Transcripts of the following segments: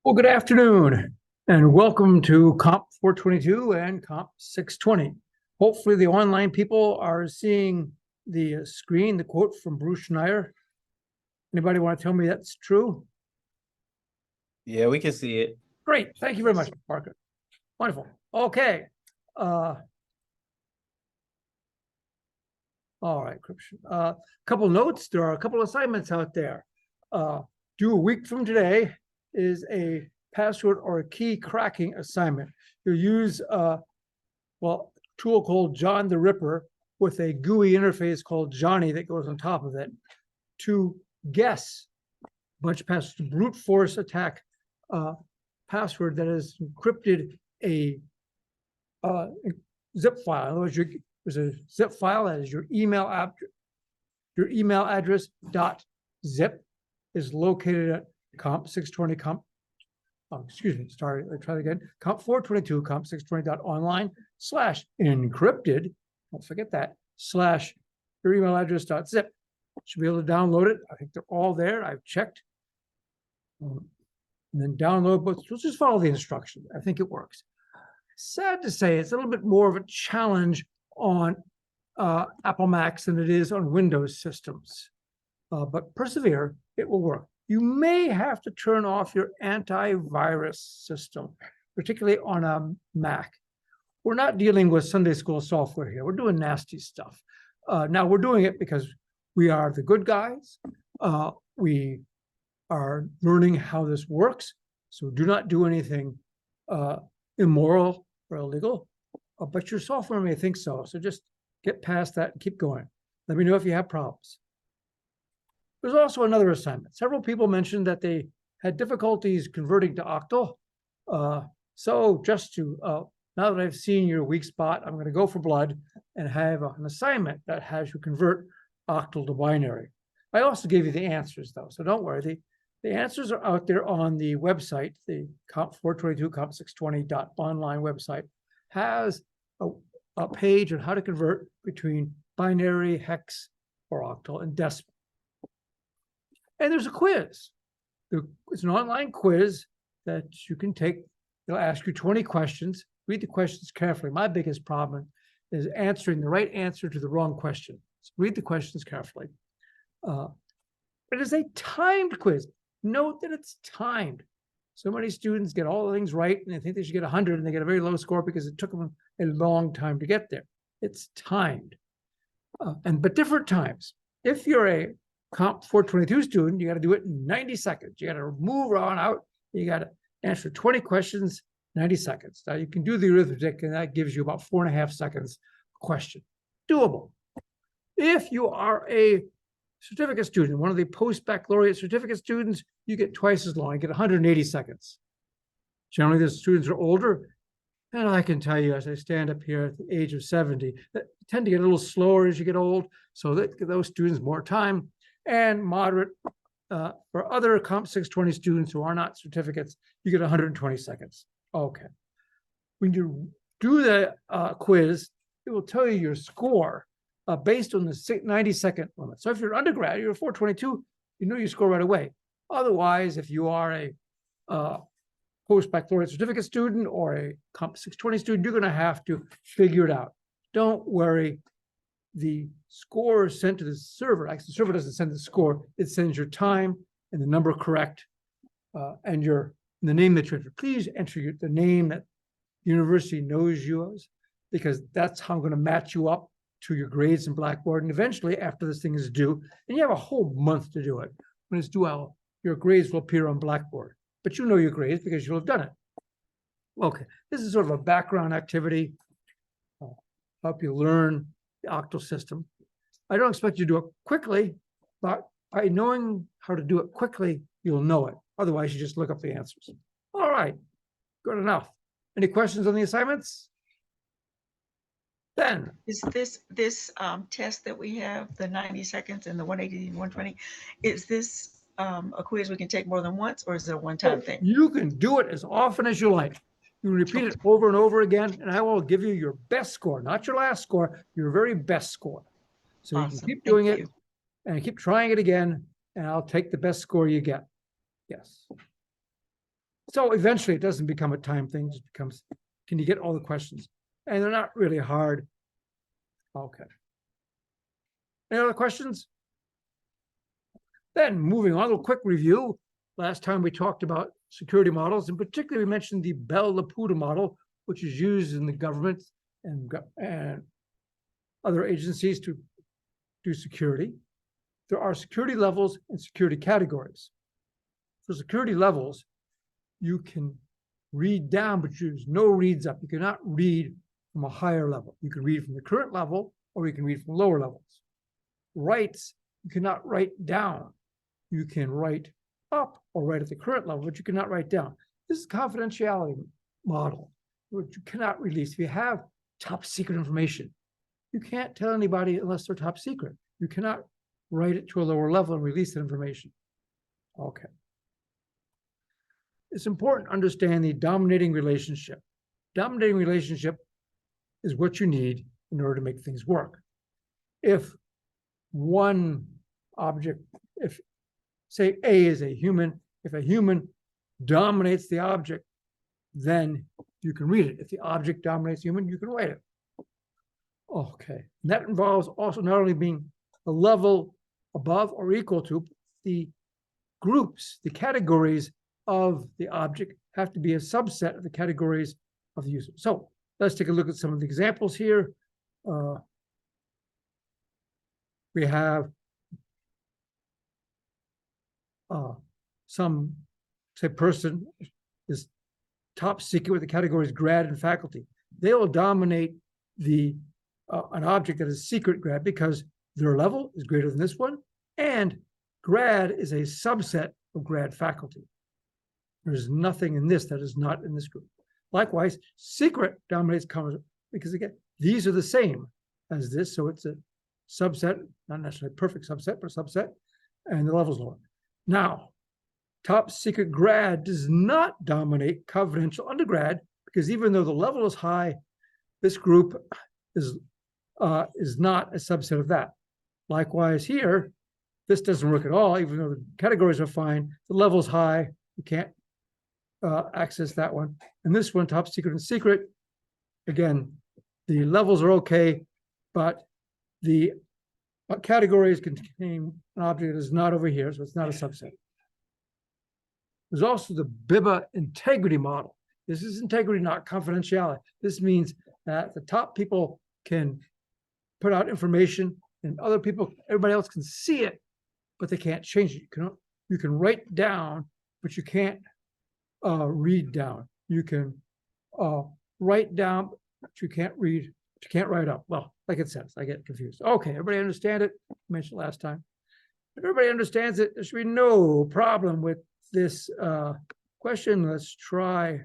Well, good afternoon, and welcome to COMP422 and COMP620. Hopefully, the online people are seeing the screen, the quote from Bruce Schneier. Anybody want to tell me that's true? Yeah, we can see it. Great. Thank you very much, Parker. Wonderful. Okay. All right, encryption. A couple notes. There are a couple assignments out there. Due a week from today is a password or a key cracking assignment. You'll use a tool called John the Ripper with a GUI interface called Johnny that goes on top of it to guess a bunch of passwords, to brute force attack password that has encrypted a zip file. In other words, there's a zip file that is your email address .zip is located at COMP620 COMP422 COMP620.online/encrypted. Don't forget that / your email address.zip. Should be able to download it. I think they're all there. I've checked. And then download, but we'll just follow the instructions. I think it works. Sad to say, it's a little bit more of a challenge on Apple Macs than it is on Windows systems. But persevere, it will work. You may have to turn off your antivirus system, particularly on a Mac. We're not dealing with Sunday school software here. We're doing nasty stuff. Now, we're doing it because we are the good guys. We are learning how this works. So do not do anything immoral or illegal. But your software may think so. So just get past that and keep going. Let me know if you have problems. There's also another assignment. Several people mentioned that they had difficulties converting to Octal. So just to, now that I've seen your weak spot, I'm going to go for blood and have an assignment that has you convert Octal to binary. I also gave you the answers, though, so don't worry. The answers are out there on the website. The COMP422 COMP620.online website has a page on how to convert between binary, hex, or octal, and decimal. And there's a quiz. It's an online quiz that you can take. They'll ask you 20 questions. Read the questions carefully. My biggest problem is answering the right answer to the wrong question. So read the questions carefully. It is a timed quiz. Note that it's timed. So many students get all the things right, and they think they should get 100, and they get a very low score because it took them a long time to get there. It's timed. But different times. If you're a COMP422 student, you got to do it in 90 seconds. You got to move on out. You got to answer 20 questions, 90 seconds. Now you can do the arithmetic, and that gives you about 4.5 seconds a question. Doable. If you are a certificate student, one of the post-baccalaureate certificate students, you get twice as long. You get 180 seconds. Generally, the students are older. And I can tell you, as I stand up here at the age of 70, that tend to get a little slower as you get old. So that give those students more time. And moderate, for other COMP620 students who are not certificates, you get 120 seconds. Okay. When you do the quiz, it will tell you your score based on the 90-second limit. So if you're an undergrad, you're a 422, you know you score right away. Otherwise, if you are a post-baccalaureate certificate student or a COMP620 student, you're going to have to figure it out. Don't worry. The score is sent to the server. Actually, the server doesn't send the score. It sends your time and the number correct and the name that you enter. Please enter the name that the university knows you as, because that's how I'm going to match you up to your grades in Blackboard. And eventually, after this thing is due, and you have a whole month to do it, when it's due, your grades will appear on Blackboard. But you know your grades because you'll have done it. Okay, this is sort of a background activity. Help you learn the octal system. I don't expect you to do it quickly, but by knowing how to do it quickly, you'll know it. Otherwise, you just look up the answers. All right, good enough. Any questions on the assignments? Then is this test that we have, the 90 seconds and the 180 and 120, is this a quiz we can take more than once, or is it a one-time thing? You can do it as often as you like. You repeat it over and over again, and I will give you your best score, not your last score, your very best score. So awesome. You can keep doing it and keep trying it again, and I'll take the best score you get. Yes. So eventually it doesn't become a time thing, it just becomes, can you get all the questions? And they're not really hard. Okay. Any other questions? Then moving on, a quick review. Last time we talked about security models, in particular, we mentioned the Bell-LaPuta model, which is used in the government and other agencies to do security. There are security levels and security categories. For security levels, you can read down, but there's no reads up. You cannot read from a higher level. You can read from the current level, or you can read from lower levels. Writes, you cannot write down. You can write up or write at the current level, but you cannot write down. This is a confidentiality model, which you cannot release. If you have top secret information, you can't tell anybody unless they're top secret. You cannot write it to a lower level and release that information. Okay. It's important to understand the dominating relationship. Dominating relationship is what you need in order to make things work. If one object, if say A is a human, if a human dominates the object, then you can read it. If the object dominates human, you can write it. Okay, and that involves also not only being a level above or equal to the groups, the categories of the object have to be a subset of the categories of the user. So let's take a look at some of the examples here. We have some, say, person is top secret with the categories grad and faculty. They will dominate the an object that is secret grad because their level is greater than this one, and grad is a subset of grad faculty. There's nothing in this that is not in this group. Likewise, secret dominates common because again, these are the same as this, so it's a subset, not necessarily a perfect subset, but a subset, and the level's lower. Now, top secret grad does not dominate confidential undergrad because even though the level is high, this group is not a subset of that. Likewise here, this doesn't work at all, even though the categories are fine, the level's high, you can't access that one. And this one, top secret and secret, again, the levels are okay, but the categories contain an object that is not over here, so it's not a subset. There's also the BIBA integrity model. This is integrity, not confidentiality. This means that the top people can put out information and other people, everybody else can see it, but they can't change it. You can write down, but you can't read down. You can write down, but you can't read, but you can't write up. Well, like it says, I get confused. Okay, everybody understand it? I mentioned last time. If everybody understands it, there should be no problem with this question. Let's try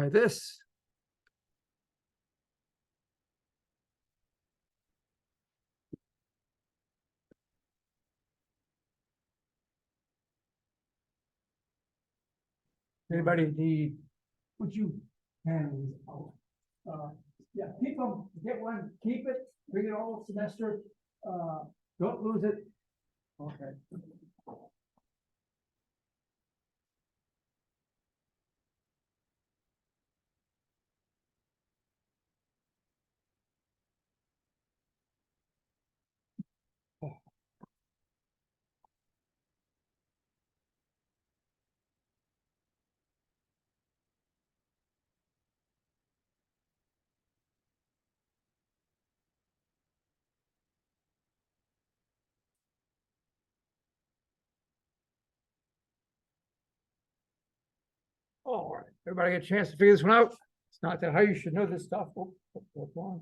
this. Anybody need, would you hand these out? Yeah, keep them, get one, keep it, bring it all semester. Don't lose it. Okay. All right, everybody get a chance to figure this one out. It's not that how you should know this stuff. Oh, what's wrong?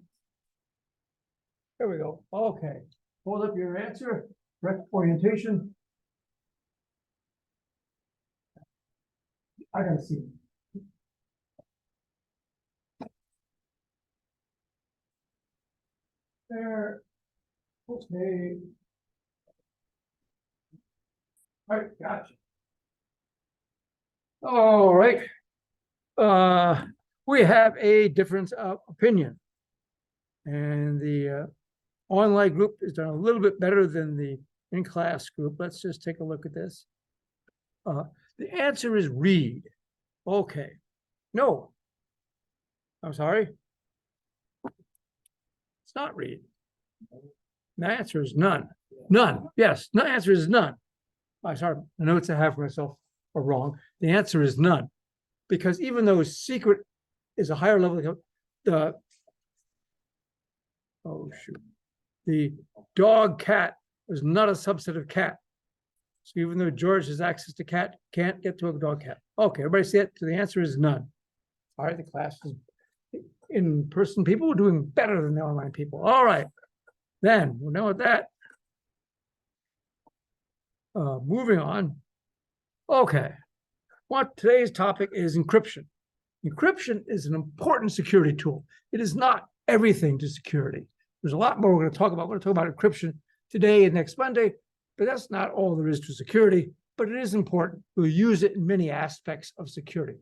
There we go. Okay, hold up your answer. Correct orientation. I gotta see. There. Okay. All right, gotcha. All right. We have a difference of opinion. And the online group is done a little bit better than the in-class group. Let's just take a look at this. The answer is read. Okay. No. I'm sorry. It's not read. The answer is none. None. Yes. The answer is none. I'm sorry. The notes I have for myself are wrong. The answer is none. Because even though secret is a higher level, the dog cat is not a subset of cat. So even though George has access to cat, can't get to a dog cat. Okay, everybody see it? So the answer is none. All right, the class is in-person people are doing better than the online people. All right, then we're done with that. Moving on. Okay, what today's topic is encryption. Encryption is an important security tool. It is not everything to security. There's a lot more we're going to talk about. We're going to talk about encryption today and next Monday, but that's not all there is to security, but it is important. We'll use it in many aspects of security.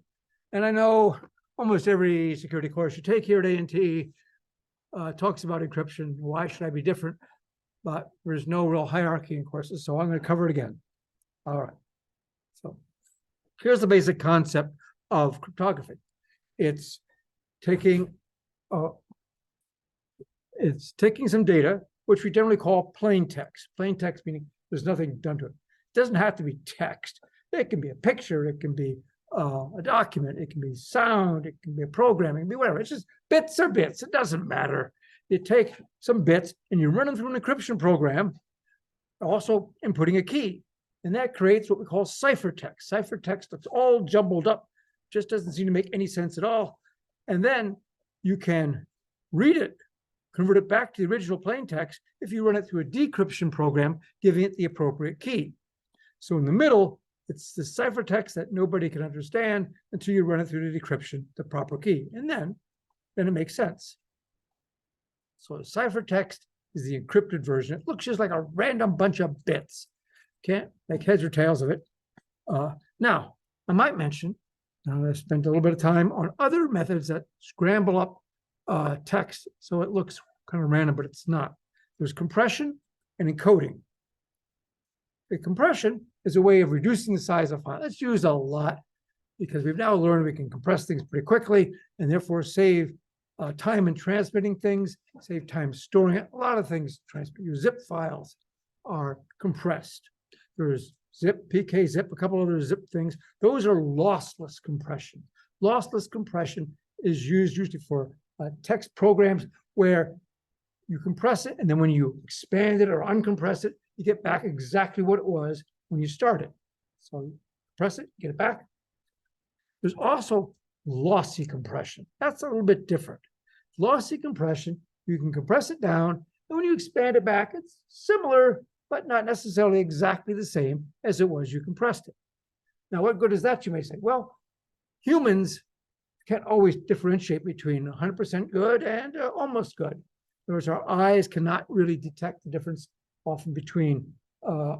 And I know almost every security course you take here at A&T talks about encryption. Why should I be different? But there's no real hierarchy in courses, so I'm going to cover it again. All right. So here's the basic concept of cryptography. It's taking some data, which we generally call plain text. Plain text meaning there's nothing done to it. It doesn't have to be text. It can be a picture. It can be a document. It can be sound. It can be a program. It can be whatever. It's just bits are bits. It doesn't matter. You take some bits and you run them through an encryption program, also inputting a key. And that creates what we call ciphertext. Ciphertext that's all jumbled up, just doesn't seem to make any sense at all. And then you can read it, convert it back to the original plain text if you run it through a decryption program, giving it the appropriate key. So in the middle, it's the ciphertext that nobody can understand until you run it through the decryption, the proper key. And then it makes sense. So the ciphertext is the encrypted version. It looks just like a random bunch of bits. Can't make heads or tails of it. Now, I might mention, I spent a little bit of time on other methods that scramble up text so it looks kind of random, but it's not. There's compression and encoding. The compression is a way of reducing the size of a file. It's used a lot because we've now learned we can compress things pretty quickly and therefore save time in transmitting things, save time storing it. A lot of things transmit. Your zip files are compressed. There's zip, PK zip, a couple other zip things. Those are lossless compression. Lossless compression is used usually for text programs where you compress it, and then when you expand it or uncompress it, you get back exactly what it was when you started. So you press it, get it back. There's also lossy compression. That's a little bit different. Lossy compression, you can compress it down, and when you expand it back, it's similar, but not necessarily exactly the same as it was you compressed it. Now, what good is that, you may say? Well, humans can't always differentiate between 100% good and almost good. In other words, our eyes cannot really detect the difference often between a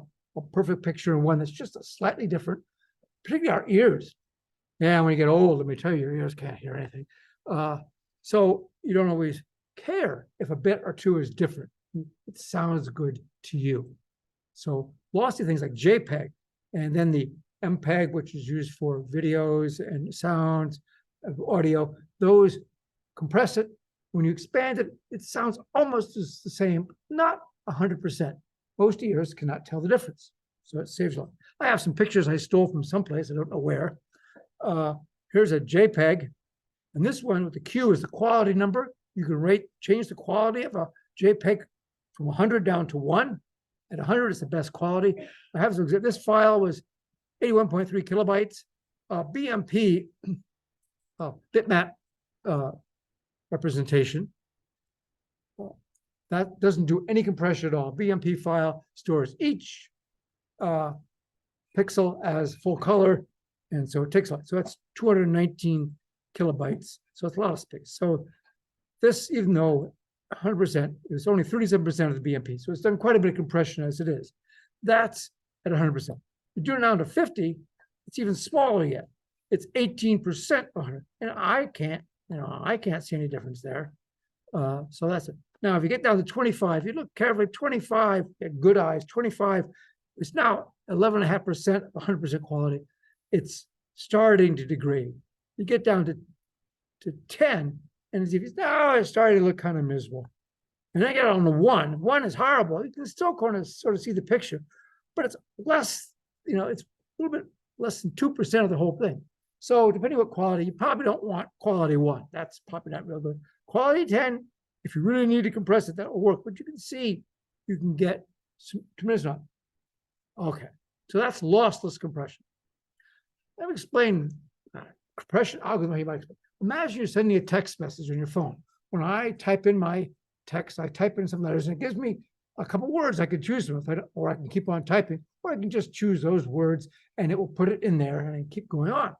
perfect picture and one that's just a slightly different, particularly our ears. Yeah, when you get old, let me tell you, your ears can't hear anything. So you don't always care if a bit or two is different. It sounds good to you. So lossy things like JPEG, and then the MPEG, which is used for videos and sounds, audio, those compress it. When you expand it, it sounds almost as the same, not 100%. Most ears cannot tell the difference. So it saves a lot. I have some pictures I stole from someplace, I don't know where. Here's a JPEG. And this one with the Q is the quality number. You can change the quality of a JPEG from 100 down to 1. At 100, it's the best quality. I have some, this file was 81.3 kilobytes. BMP, bitmap representation. That doesn't do any compression at all. BMP file stores each pixel as full color, and so it takes a lot. So that's 219 kilobytes. So it's a lot of space. So this, even though 100%, it's only 37% of the BMP. So it's done quite a bit of compression as it is. That's at 100%. You do it down to 50, it's even smaller yet. It's 18% of 100. And I can't see any difference there. So that's it. Now, if you get down to 25, you look carefully, 25, you have good eyes, 25 is now 11.5% of 100% quality. it's starting to degrade. You get down to 10, and as if it's starting to look kind of miserable. And then I get on the 1. 1 is horrible. You can still kind of sort of see the picture, but it's less, it's a little bit less than 2% of the whole thing. So depending on what quality, you probably don't want quality 1. That's probably not real good. Quality 10, if you really need to compress it, that will work. But you can see you can get some tremendous amount. Okay, so that's lossless compression. Let me explain compression algorithm. You might explain. Imagine you're sending a text message on your phone. When I type in my text, I type in some letters, and it gives me a couple words I could choose from, or I can keep on typing, or I can just choose those words, and it will put it in there, and I keep going on.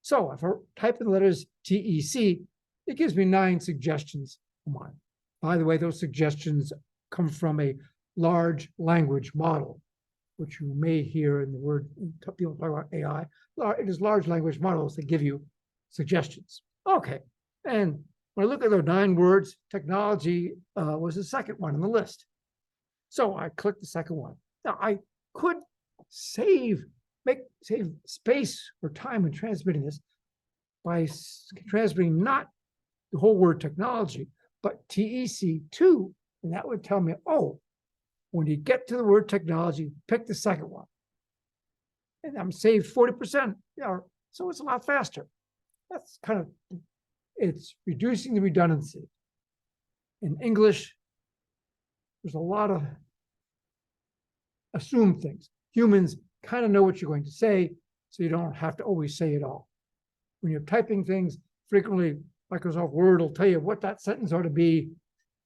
So if I type in the letters TEC, it gives me 9 suggestions. By the way, those suggestions come from a large language model, which you may hear in the word, people talk about AI. It is large language models that give you suggestions. Okay, and when I look at those 9 words, technology was the second one on the list. So I click the second one. Now I could save space or time in transmitting this by transmitting not the whole word technology, but TEC2, and that would tell me, oh, when you get to the word technology, pick the second one. And I'm saved 40%. So it's a lot faster. That's kind of, it's reducing the redundancy. In English, there's a lot of assumed things. Humans kind of know what you're going to say, so you don't have to always say it all. When you're typing things, frequently Microsoft Word will tell you what that sentence ought to be,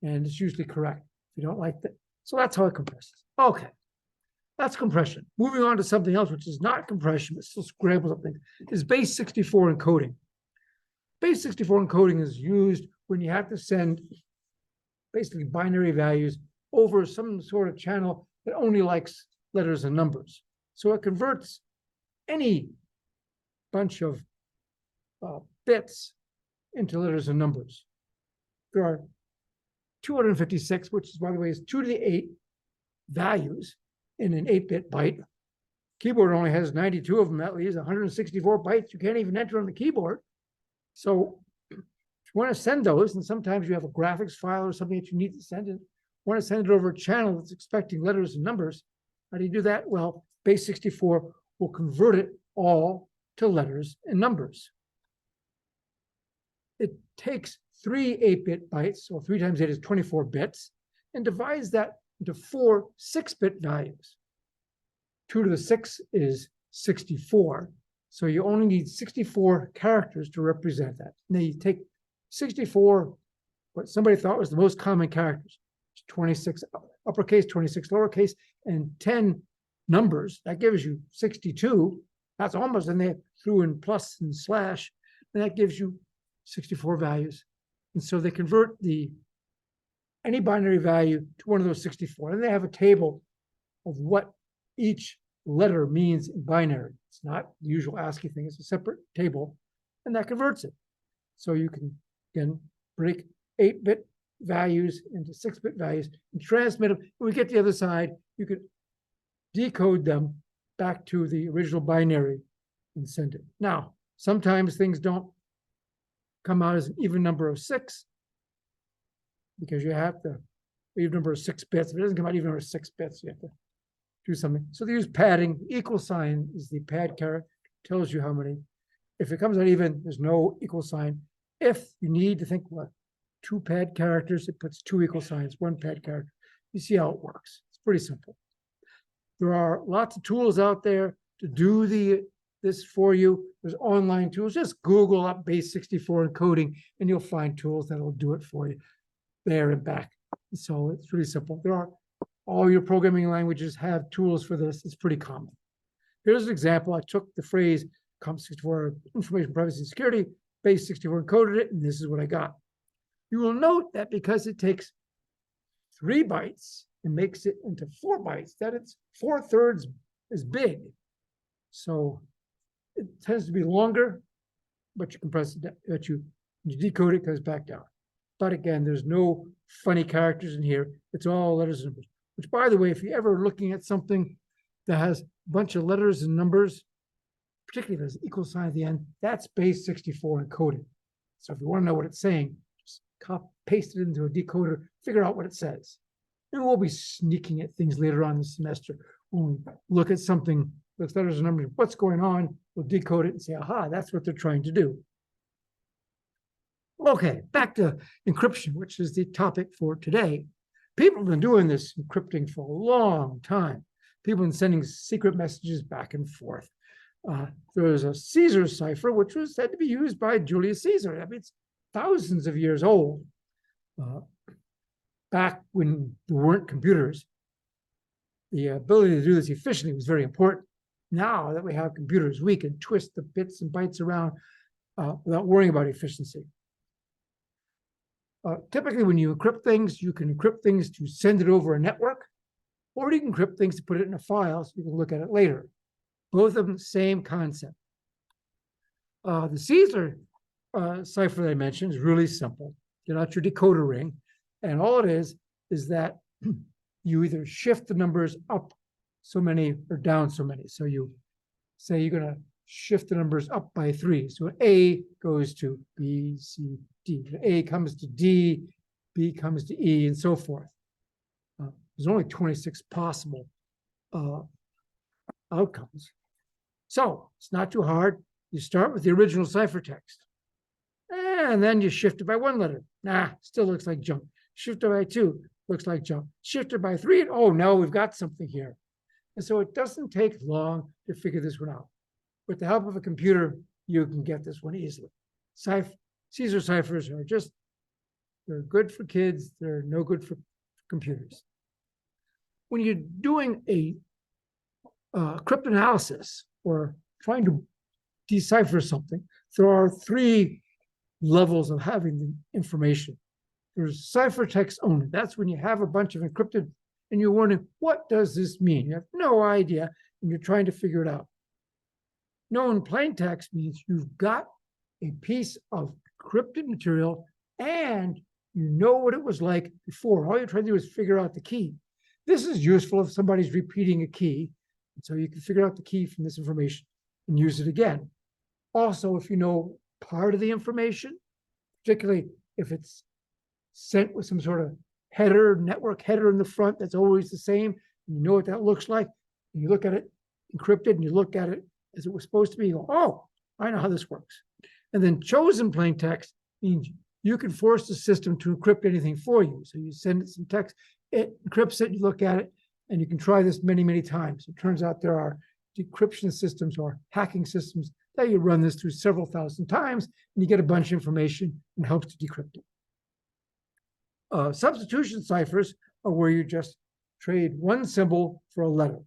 and it's usually correct. If you don't like that. So that's how it compresses. Okay, that's compression. Moving on to something else, which is not compression, but still scrambles up things, is base 64 encoding. Base 64 encoding is used when you have to send basically binary values over some sort of channel that only likes letters and numbers. So it converts any bunch of bits into letters and numbers. There are 256, which is, by the way, is 2 to the 8 values in an 8-bit byte. Keyboard only has 92 of them. That leaves 164 bytes you can't even enter on the keyboard. So if you want to send those, and sometimes you have a graphics file or something that you need to send it, want to send it over a channel that's expecting letters and numbers, how do you do that? Well, base 64 will convert it all to letters and numbers. It takes 3 8-bit bytes, or 3 times 8 is 24 bits, and divides that into 4 6-bit values. 2 to the 6 is 64. So you only need 64 characters to represent that. Now you take 64, what somebody thought was the most common characters, 26 uppercase, 26 lowercase, and 10 numbers. That gives you 62. That's almost, and they threw in plus and slash, and that gives you 64 values. And so they convert any binary value to one of those 64. And they have a table of what each letter means in binary. It's not the usual ASCII thing. It's a separate table, and that converts it. So you can, again, break 8-bit values into 6-bit values and transmit them. When we get to the other side, you can decode them back to the original binary and send it. Now, sometimes things don't come out as an even number of 6 because you have to even number of 6 bits. If it doesn't come out even number of 6 bits, you have to do something. So they use padding. Equal sign is the pad character, tells you how many. If it comes out even, there's no equal sign. If you need to think, what, 2 pad characters, it puts 2 equal signs, 1 pad character. You see how it works. It's pretty simple. There are lots of tools out there to do this for you. There's online tools. Just Google up base 64 encoding, and you'll find tools that'll do it for you there and back. So it's really simple. All your programming languages have tools for this. It's pretty common. Here's an example. I took the phrase COMP620 Information Privacy Security, base 64 encoded it, and this is what I got. You will note that because it takes 3 bytes and makes it into 4 bytes, that it's 4/3 as big. So it tends to be longer, but you compress it, that you decode it, goes back down. But again, there's no funny characters in here. It's all letters and numbers. Which, by the way, if you're ever looking at something that has a bunch of letters and numbers, particularly if there's an equal sign at the end, that's base 64 encoded. So if you want to know what it's saying, just paste it into a decoder, figure out what it says. And we'll be sneaking at things later on this semester. When we look at something, those letters and numbers, what's going on, we'll decode it and say, aha, that's what they're trying to do. Okay, back to encryption, which is the topic for today. People have been doing this encrypting for a long time. People have been sending secret messages back and forth. There was a Caesar cipher, which was said to be used by Julius Caesar. I mean, it's thousands of years old. Back when there weren't computers, the ability to do this efficiently was very important. Now that we have computers, we can twist the bits and bytes around without worrying about efficiency. Typically, when you encrypt things, you can encrypt things to send it over a network, or you can encrypt things to put it in a file so you can look at it later. Both of them, same concept. The Caesar cipher that I mentioned is really simple. Get out your decoder ring, and all it is that you either shift the numbers up so many or down so many. So you say you're going to shift the numbers up by 3. So A goes to B, C, D. A comes to D, B comes to E, and so forth. There's only 26 possible outcomes. So it's not too hard. You start with the original ciphertext. And then you shift it by 1 letter. Nah, still looks like junk. Shift it by 2, looks like junk. Shift it by 3, and oh no, we've got something here. And so it doesn't take long to figure this one out. With the help of a computer, you can get this one easily. Caesar ciphers are they're good for kids. They're no good for computers. When you're doing a cryptanalysis or trying to decipher something, there are 3 levels of having the information. There's ciphertext only. That's when you have a bunch of encrypted and you're wondering, what does this mean? You have no idea and you're trying to figure it out. Known plain text means you've got a piece of encrypted material and you know what it was like before. All you're trying to do is figure out the key. This is useful if somebody's repeating a key. And so you can figure out the key from this information and use it again. Also, if you know part of the information, particularly if it's sent with some sort of header, network header in the front that's always the same, you know what that looks like, and you look at it encrypted and you look at it as it was supposed to be, you go, oh, I know how this works. And then chosen plain text means you can force the system to encrypt anything for you. So you send it some text, it encrypts it, you look at it, and you can try this many, many times. It turns out there are decryption systems or hacking systems that you run this through several thousand times, and you get a bunch of information and helps to decrypt it. Substitution ciphers are where you just trade one symbol for a letter,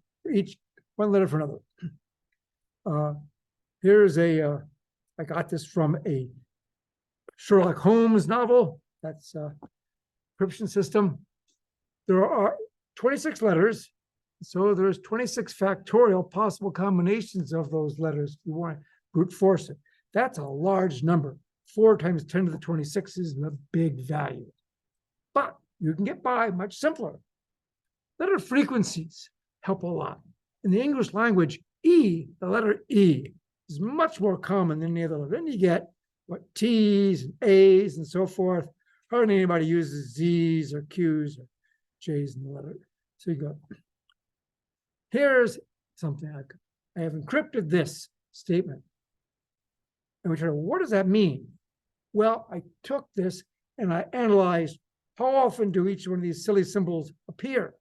one letter for another. Here's I got this from a Sherlock Holmes novel. That's a encryption system. There are 26 letters, so there's 26 factorial possible combinations of those letters if you want to brute force it. That's a large number. 4 times 10 to the 26 is a big value. But you can get by much simpler. Letter frequencies help a lot. In the English language, E, the letter E, is much more common than any other letter. Then you get what T's and A's and so forth. Hardly anybody uses Z's or Q's or J's in the letter. So you go, here's something I have encrypted this statement. And we try to, what does that mean? Well, I took this and I analyzed how often do each one of these silly symbols appear?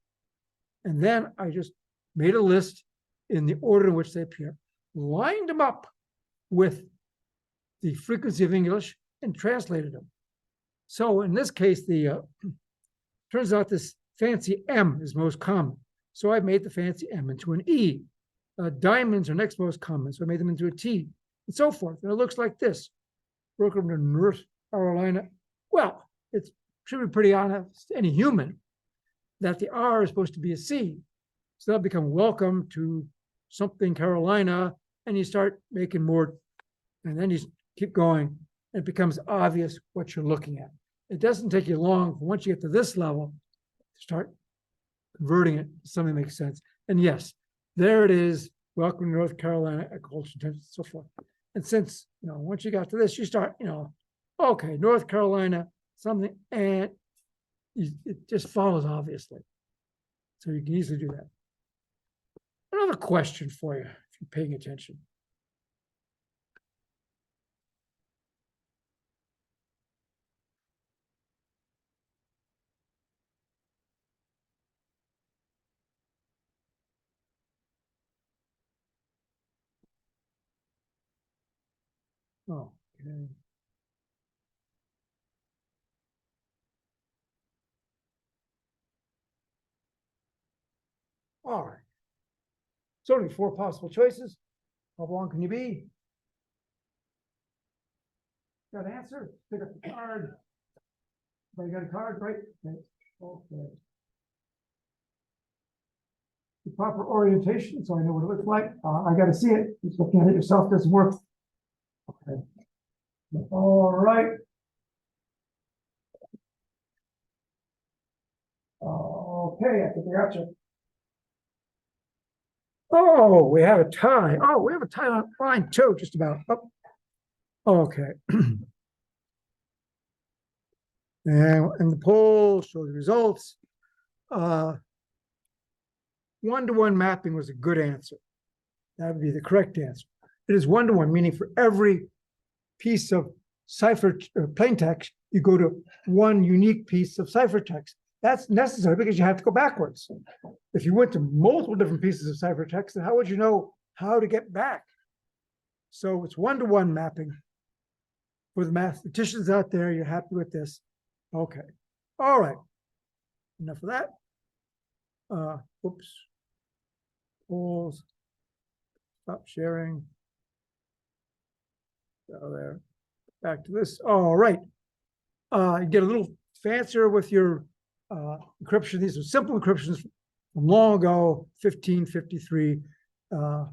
And then I just made a list in the order in which they appear, lined them up with the frequency of English and translated them. So in this case, turns out this fancy M is most common. So I made the fancy M into an E. Diamonds are next most common, so I made them into a T, and so forth. And it looks like this. Welcome to North Carolina. Well, it should be pretty honest to any human that the R is supposed to be a C. So that'll become welcome to something Carolina, and you start making more, and then you keep going, and it becomes obvious what you're looking at. It doesn't take you long, once you get to this level, to start converting it to something that makes sense. And yes, there it is welcome to North Carolina, agriculture, and so forth. And since, once you got to this, you start, okay, North Carolina, something, and it just follows, obviously. So you can easily do that. Another question for you, if you're paying attention. Oh, okay. All right. So only 4 possible choices. How long can you be? Got an answer? Pick up the card. Everybody got a card, right? Okay. The proper orientation, so I know what it looks like. I got to see it. Just looking at it yourself doesn't work. Okay. All right. Okay, I think I got you. Oh, we have a tie. Oh, we have a tie on line too, just about. Oh, okay. And the poll shows the results. 1-to-1 mapping was a good answer. That would be the correct answer. It is 1-to-1, meaning for every piece of cipher or plain text, you go to one unique piece of ciphertext. That's necessary because you have to go backwards. If you went to multiple different pieces of ciphertext, then how would you know how to get back? So it's 1-to-1 mapping. For the mathematicians out there, you're happy with this. Okay. All right. Enough of that. Oops. Polls. Stop sharing. Go there. Back to this. All right. You get a little fancier with your encryption. These are simple encryptions from long ago, 1553.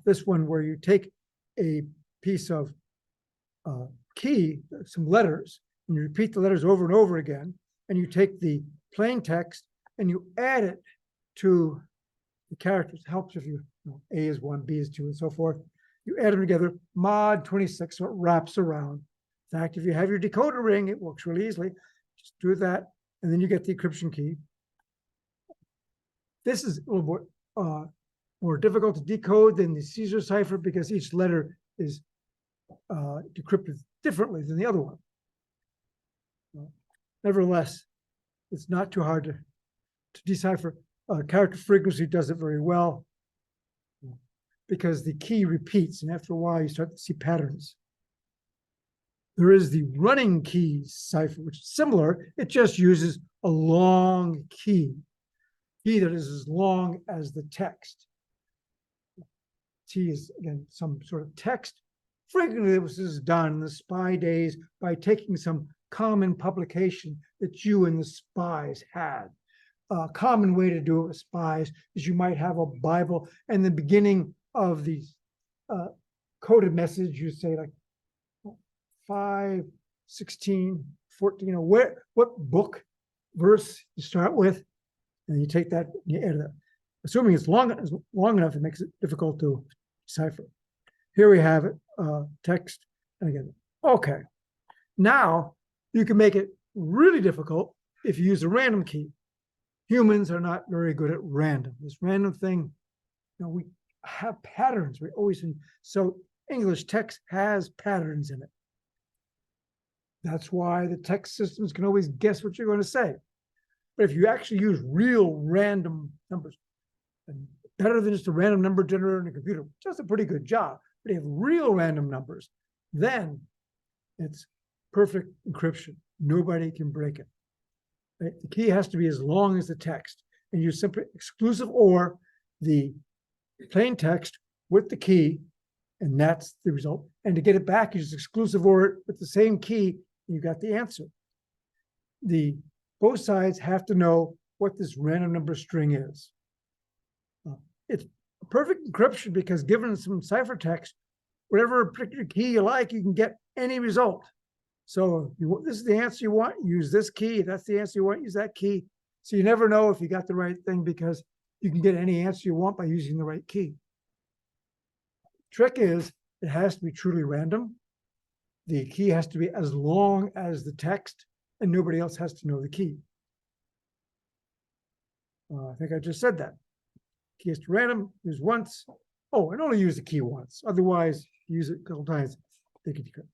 This one where you take a piece of key, some letters, and you repeat the letters over and over again, and you take the plain text and you add it to the characters. It helps if A is 1, B is 2, and so forth. You add them together, mod 26, so it wraps around. In fact, if you have your decoder ring, it works really easily. Just do that, and then you get the encryption key. This is a little bit more difficult to decode than the Caesar cipher because each letter is decrypted differently than the other one. Nevertheless, it's not too hard to decipher. Character frequency does it very well because the key repeats, and after a while you start to see patterns. There is the running key cipher, which is similar. It just uses a long key that is as long as the text. T is, again, some sort of text. Frequently, this is done in the spy days by taking some common publication that you and the spies had. A common way to do it with spies is you might have a Bible, and the beginning of the coded message, you say like 5, 16, 14, what book, verse you start with, and you take that, and you edit it. Assuming it's long enough, it makes it difficult to decipher. Here we have it, text, and again, okay. Now, you can make it really difficult if you use a random key. Humans are not very good at random. This random thing, we have patterns. We always, so English text has patterns in it. That's why the text systems can always guess what you're going to say. But if you actually use real random numbers, and better than just a random number generator in a computer, which does a pretty good job, but you have real random numbers, then it's perfect encryption. Nobody can break it. Right? The key has to be as long as the text, and you simply exclusive OR the plain text with the key, and that's the result. And to get it back, you just exclusive OR it with the same key, and you got the answer. Both sides have to know what this random number string is. It's perfect encryption because given some ciphertext, whatever particular key you like, you can get any result. So this is the answer you want, use this key. That's the answer you want, use that key. So you never know if you got the right thing because you can get any answer you want by using the right key. Trick is it has to be truly random. The key has to be as long as the text, and nobody else has to know the key. I think I just said that. Key is to random, use once. Oh, and only use the key once. Otherwise, use it a couple times. They can decrypt.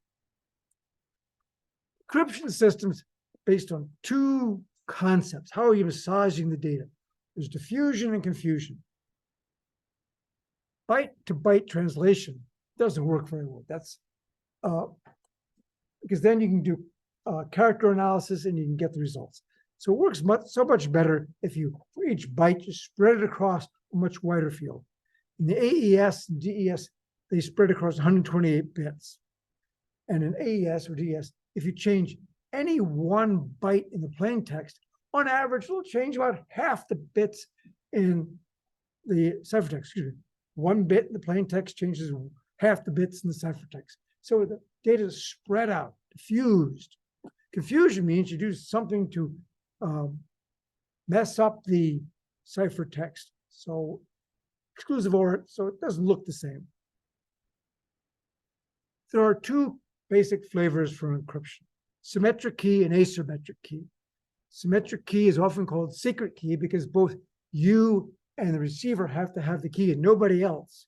Encryption systems based on two concepts. How are you massaging the data? There's diffusion and confusion. Byte to byte translation doesn't work very well. That's because then you can do character analysis and you can get the results. So it works so much better if you, for each byte, you spread it across a much wider field. In the AES and DES, they spread across 128 bits. And in AES or DES, if you change any one byte in the plain text, on average, it'll change about half the bits in the ciphertext. Excuse me. One bit in the plain text changes half the bits in the ciphertext. So the data is spread out, diffused. Confusion means you do something to mess up the ciphertext. So exclusive OR, so it doesn't look the same. There are two basic flavors for encryption: symmetric key and asymmetric key. Symmetric key is often called secret key because both you and the receiver have to have the key and nobody else.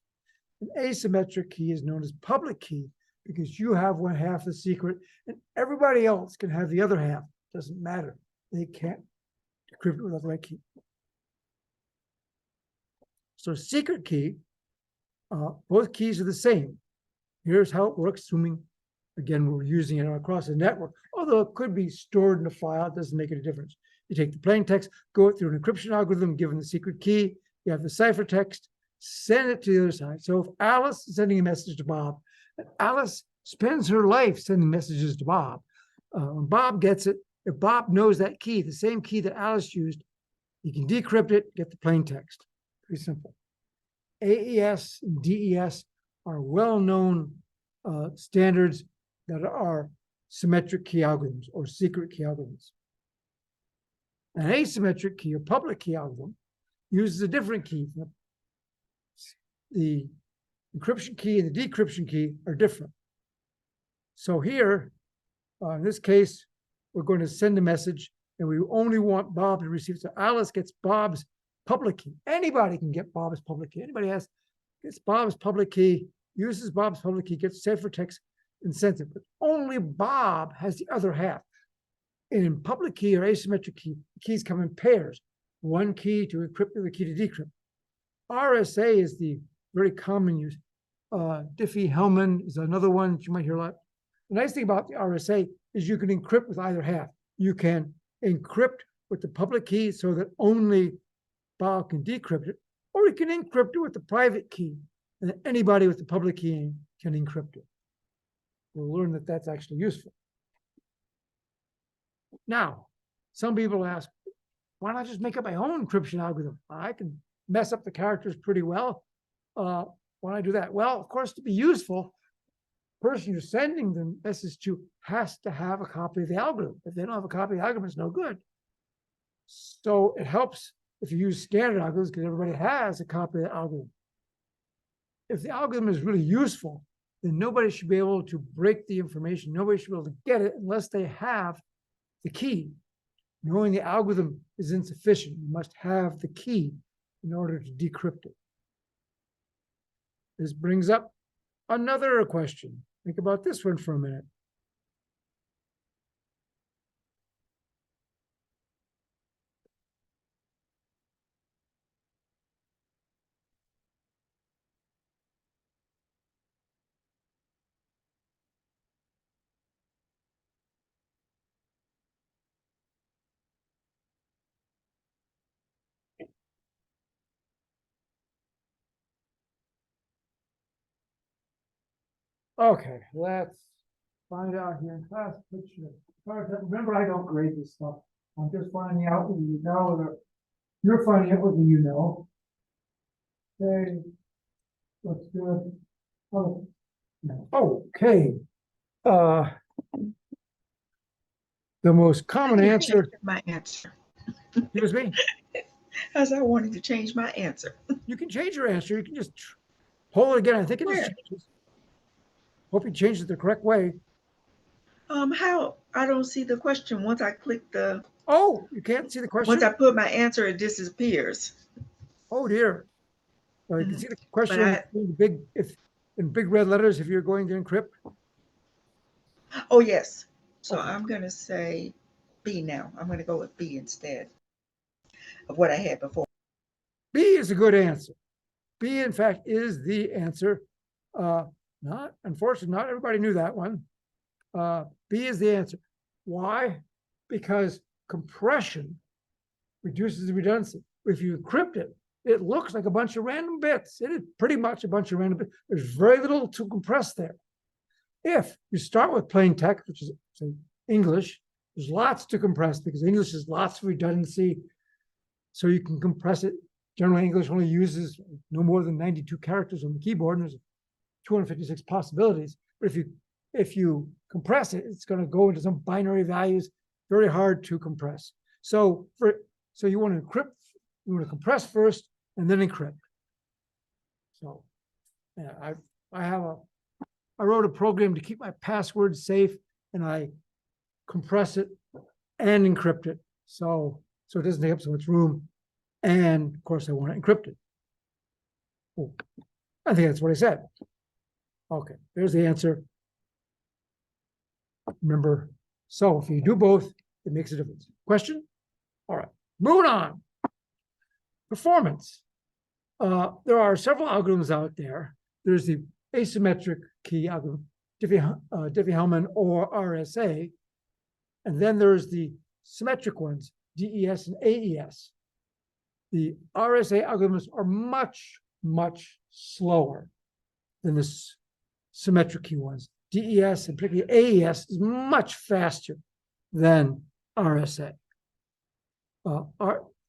An asymmetric key is known as public key because you have one half the secret and everybody else can have the other half. Doesn't matter. They can't decrypt it without the right key. So secret key, both keys are the same. Here's how it works, assuming, again, we're using it across the network, although it could be stored in a file, it doesn't make any difference. You take the plain text, go it through an encryption algorithm, given the secret key, you have the ciphertext, send it to the other side. So if Alice is sending a message to Bob, and Alice spends her life sending messages to Bob, when Bob gets it, if Bob knows that key, the same key that Alice used, he can decrypt it, get the plain text. Pretty simple. AES and DES are well-known standards that are symmetric key algorithms or secret key algorithms. An asymmetric key or public key algorithm uses a different key. The encryption key and the decryption key are different. So here, in this case, we're going to send a message and we only want Bob to receive it. So Alice gets Bob's public key. Anybody can get Bob's public key. Anybody gets Bob's public key, uses Bob's public key, gets ciphertext and sends it. But only Bob has the other half. In public key or asymmetric key, the keys come in pairs. One key to encrypt, the other key to decrypt. RSA is the very common use. Diffie-Hellman is another one that you might hear a lot. The nice thing about the RSA is you can encrypt with either half. You can encrypt with the public key so that only Bob can decrypt it, or you can encrypt it with the private key, and anybody with the public key can encrypt it. We'll learn that that's actually useful. Now, some people ask, why not just make up my own encryption algorithm? I can mess up the characters pretty well. Why don't I do that? Well, of course, to be useful, the person you're sending the message to has to have a copy of the algorithm. If they don't have a copy of the algorithm, it's no good. So it helps if you use standard algorithms because everybody has a copy of the algorithm. If the algorithm is really useful, then nobody should be able to break the information. Nobody should be able to get it unless they have the key. Knowing the algorithm is insufficient. You must have the key in order to decrypt it. This brings up another question. Think about this one for a minute. Okay, let's find out here in class picture. Remember, I don't grade this stuff. I'm just finding out whether you know, or you're finding out whether you know. Okay, let's do it. Oh, okay. The most common answer. My answer. Excuse me. As I wanted to change my answer. You can change your answer. You can just Hold it again. I think it just Where? changes. Hope you changed it the correct way. How, I don't see the question. Once I click Oh, you can't see the once question? I put my answer, it disappears. Oh dear. Well, you can Mhm. see the But question in big, if in big red letters, if you're going to encrypt. oh, yes. So Okay. I'm going to say B now. I'm going to go with B instead of what I had before. B is a good answer. B, in fact, is the answer. Unfortunately, not everybody knew that one. B is the answer. Why? Because compression reduces the redundancy. If you encrypt it, it looks like a bunch of random bits. It is pretty much a bunch of random bits. There's very little to compress there. If you start with plain text, which is say English, there's lots to compress because English has lots of redundancy. So you can compress it. Generally, English only uses no more than 92 characters on the keyboard, and there's 256 possibilities. But if you compress it, it's going to go into some binary values, very hard to compress. So you want to encrypt, you want to compress first and then encrypt. So yeah, I wrote a program to keep my passwords safe, and I compress it and encrypt it. So it doesn't take up so much room. And of course, I want to encrypt it. Oh, I think that's what I said. Okay, there's the answer. Remember, so if you do both, it makes a difference. Question? All right, moving on. Performance. There are several algorithms out there. There's the asymmetric key algorithm, Diffie-Hellman or RSA. And then there's the symmetric ones, DES and AES. The RSA algorithms are much, much slower than the symmetric key ones. DES and particularly AES is much faster than RSA.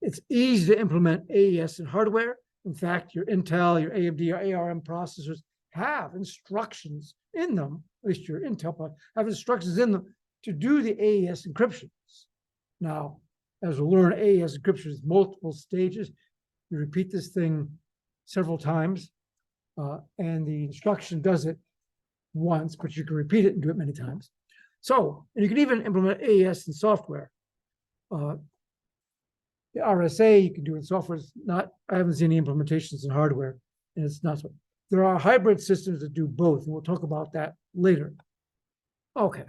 It's easy to implement AES in hardware. In fact, your Intel, your AMD, your ARM processors have instructions in them, at least your Intel have instructions in them to do the AES encryptions. Now, as we'll learn, AES encryption is multiple stages. You repeat this thing several times, and the instruction does it once, but you can repeat it and do it many times. So, and you can even implement AES in software. The RSA you can do in software. I haven't seen any implementations in hardware, and it's not so. There are hybrid systems that do both, and we'll talk about that later. Okay.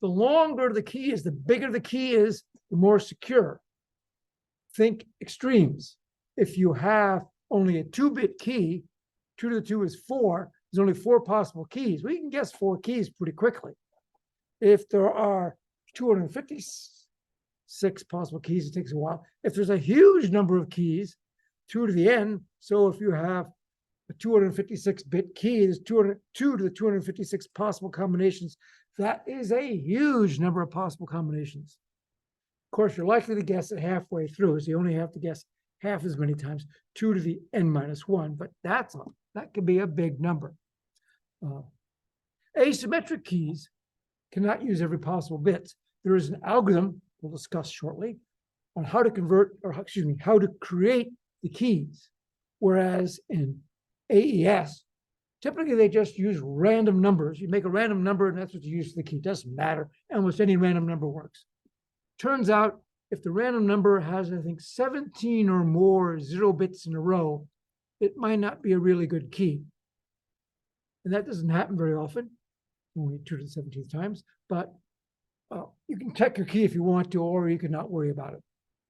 The longer the key is, the bigger the key is, the more secure. Think extremes. If you have only a 2-bit key, 2 to the 2 is 4, there's only 4 possible keys. We can guess 4 keys pretty quickly. If there are 256 possible keys, it takes a while. If there's a huge number of keys, 2 to the n, so if you have a 256-bit key, there's 2 to the 256 possible combinations. That is a huge number of possible combinations. Of course, you're likely to guess it halfway through, so you only have to guess half as many times, 2 to the n minus 1, but that can be a big number. Asymmetric keys cannot use every possible bit. There is an algorithm we'll discuss shortly on how to how to create the keys. Whereas in AES, typically they just use random numbers. You make a random number and that's what you use for the key. It doesn't matter. Almost any random number works. Turns out if the random number has, I think, 17 or more 0 bits in a row, it might not be a really good key. And that doesn't happen very often, only 2 to the 17th times, but you can check your key if you want to, or you can not worry about it.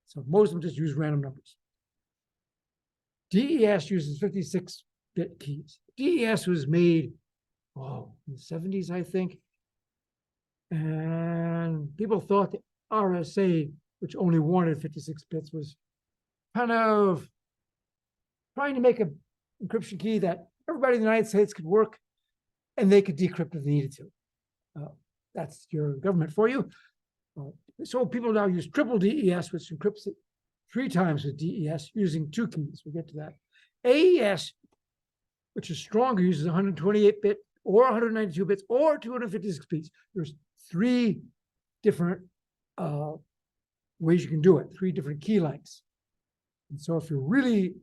So most of them just use random numbers. DES uses 56-bit keys. DES was made, in the 70s, I think. And people thought the RSA, which only wanted 56 bits, was kind of trying to make an encryption key that everybody in the United States could work, and they could decrypt if they needed to. That's your government for you. So people now use triple DES, which encrypts it 3 times with DES using 2 keys. We'll get to that. AES, which is stronger, uses 128-bit or 192 bits or 256 bits. There's 3 different ways you can do it, 3 different key lengths. And so if you're really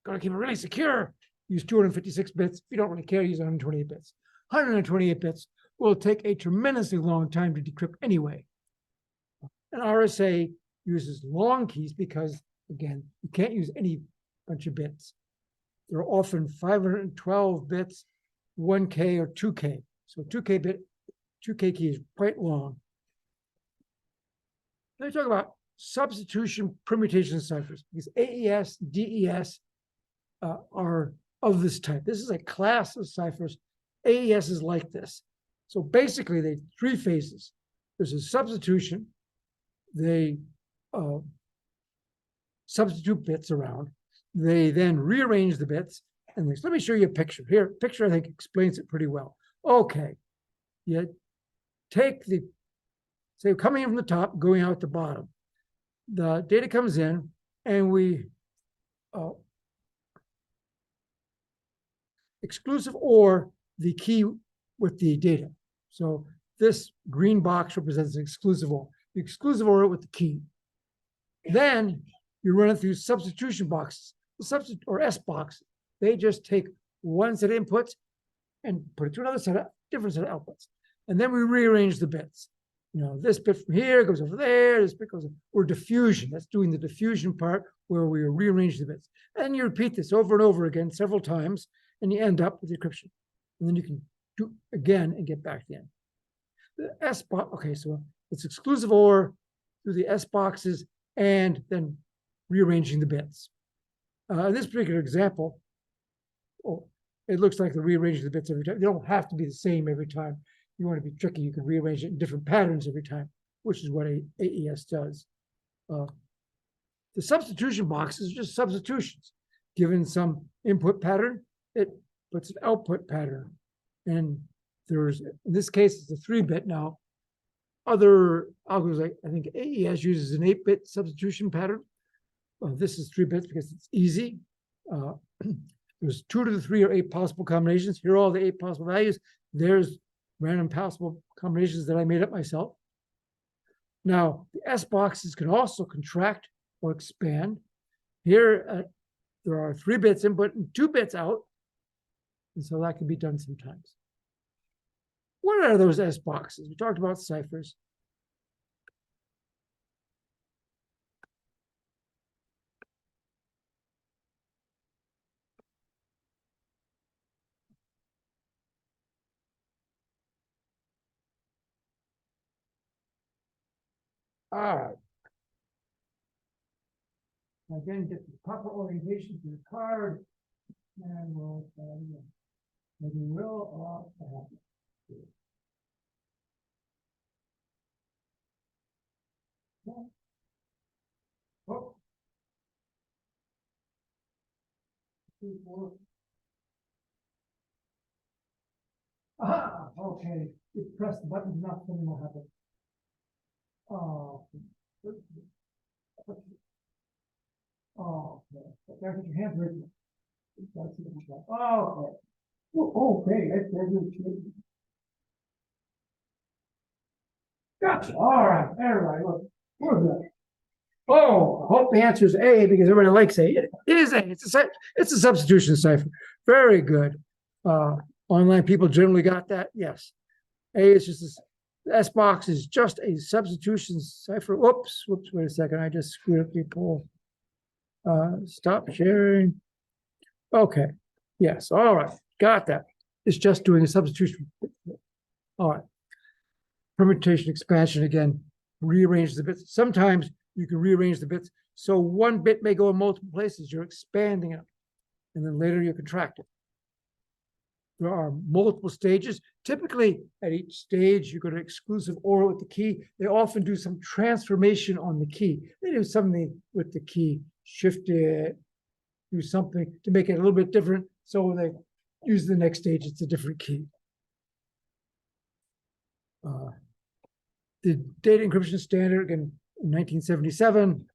going to keep it really secure, use 256 bits. If you don't really care, use 128 bits. 128 bits will take a tremendously long time to decrypt anyway. And RSA uses long keys because, again, you can't use any bunch of bits. There are often 512 bits, 1K or 2K. So 2K key is quite long. Let me talk about substitution permutation ciphers, because AES, DES are of this type. This is a class of ciphers. AES is like this. So basically, they have 3 phases. There's a substitution. They substitute bits around. They then rearrange the bits. And let me show you a picture. Here, picture I think explains it pretty well. Okay, you take the, say, coming in from the top, going out the bottom. The data comes in, and we exclusive OR the key with the data. So this green box represents an exclusive OR. The exclusive OR with the key. Then you run it through substitution boxes. The substitute or S box, they just take one set of inputs and put it to another set of different set of outputs. And then we rearrange the bits. You know, this bit from here goes over there, this bit goes, or diffusion. That's doing the diffusion part where we rearrange the bits. And you repeat this over and over again several times, and you end up with encryption. And then you can do again and get back to the end. The S box, okay, so it's exclusive OR through the S boxes and then rearranging the bits. In this particular example, it looks like they're rearranging the bits every time. They don't have to be the same every time. You want to be tricky, you can rearrange it in different patterns every time, which is what AES does. The substitution boxes are just substitutions. Given some input pattern, it puts an output pattern. And there's, in this case, it's a 3-bit now. Other algorithms, like I think AES uses an 8-bit substitution pattern. This is 3 bits because it's easy. There's 2 to the 3 or 8 possible combinations. Here are all the 8 possible values. There's random possible combinations that I made up myself. Now, the S boxes can also contract or expand. Here, there are 3 bits input and 2 bits out. And so that can be done sometimes. What are those S boxes? We talked about ciphers. All right. Again, get the proper orientation to the card, and we'll try again. Maybe we'll happen. Oh. 2, 4. Ah, okay. You press the button enough, something will happen. Oh. Oh, okay. There's your hand raising. Oh, okay. Oh, okay. That's gotcha. All right. Everybody, look. Where's that? Oh, I hope the answer is A because everybody likes A. It is A. It's a substitution cipher. Very good. Online people generally got that. Yes. A is just this. The S box is just a substitution cipher. Whoops. Wait a second. I just screwed up people. Stop sharing. Okay. Yes. All right. Got that. It's just doing a substitution. All right. Permutation expansion again. Rearrange the bits. Sometimes you can rearrange the bits. So one bit may go in multiple places. You're expanding it. And then later you contract it. There are multiple stages. Typically, at each stage, you go to exclusive OR with the key. They often do some transformation on the key. They do something with the key, shift it, do something to make it a little bit different. So when they use the next stage, it's a different key. The data encryption standard, again, in 1977,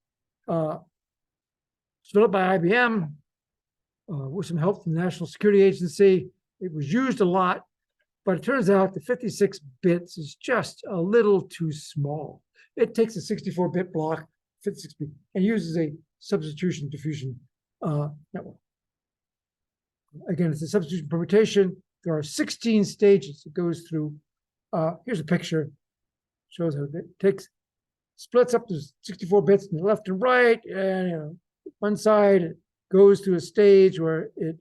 developed by IBM with some help from the National Security Agency. It was used a lot, but it turns out the 56 bits is just a little too small. It takes a 64-bit block, 56 bit, and uses a substitution diffusion network. Again, it's a substitution permutation. There are 16 stages it goes through. Here's a picture. Shows how it takes, splits up to 64 bits in the left and right, and one side it goes through a stage where it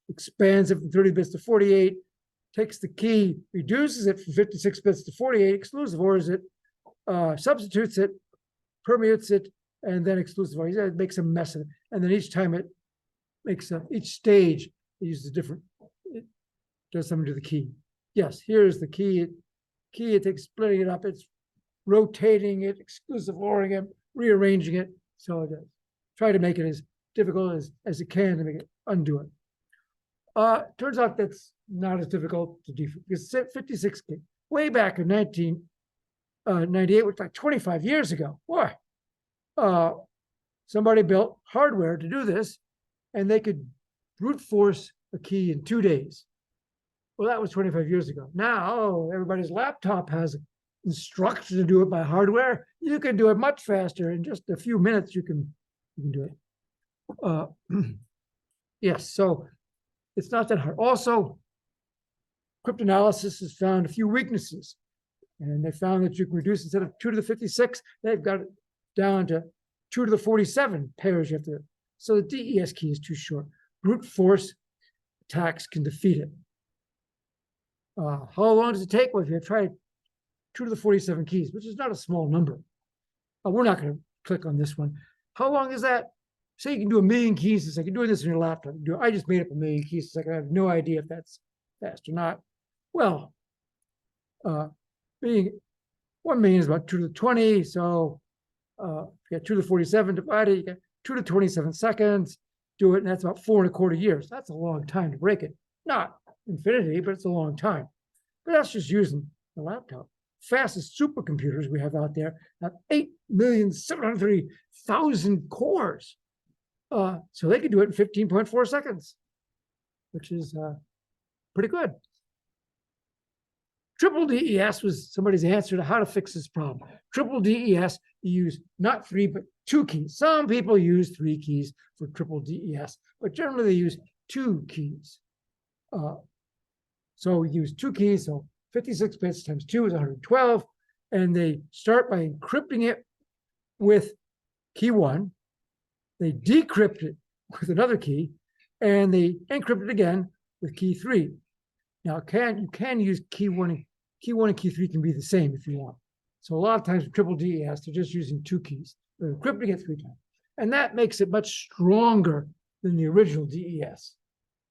expands it from 30 bits to 48, takes the key, reduces it from 56 bits to 48, exclusivores it, substitutes it, permutes it, and then exclusivores it. It makes a mess of it. And then each time it makes each stage, it uses a different, it does something to the key. Yes, here's the key. It takes splitting it up, it's rotating it, exclusivoring it, rearranging it. So it does. Try to make it as difficult as it can to make it undo it. Turns out that's not as difficult to do because 56 gig, way back in 1998, which like 25 years ago, boy, somebody built hardware to do this, and they could brute force a key in 2 days. Well, that was 25 years ago. Now, everybody's laptop has instructions to do it by hardware. You can do it much faster. In just a few minutes, you can do it. Yes, so it's not that hard. Also, cryptanalysis has found a few weaknesses. And they found that you can reduce, instead of 2 to the 56, they've got it down to 2 to the 47 pairs you have to. So the DES key is too short. Brute force attacks can defeat it. How long does it take? Well, if you try 2 to the 47 keys, which is not a small number. We're not going to click on this one. How long is that? Say you can do 1 million keys. It's like you're doing this in your laptop. I just made up 1 million keys. It's like I have no idea if that's fast or not. Well, being 1 million is about 2 to the 20. So you got 2 to the 47 divided, you got 2 to 27 seconds. Do it, and that's about 4¼ years. That's a long time to break it. Not infinity, but it's a long time. But that's just using the laptop. Fastest supercomputers we have out there have 8,730,000 cores. So they can do it in 15.4 seconds, which is pretty good. Triple DES was somebody's answer to how to fix this problem. Triple DES, you use not 3, but 2 keys. Some people use 3 keys for triple DES, but generally they use 2 keys. So we use 2 keys, so 56 bits times 2 is 112, and they start by encrypting it with key 1. They decrypt it with another key, and they encrypt it again with key 3. Now, you can use key 1 and key 3 can be the same if you want. So a lot of times with triple DES, they're just using 2 keys. They're encrypting it 3 times. And that makes it much stronger than the original DES.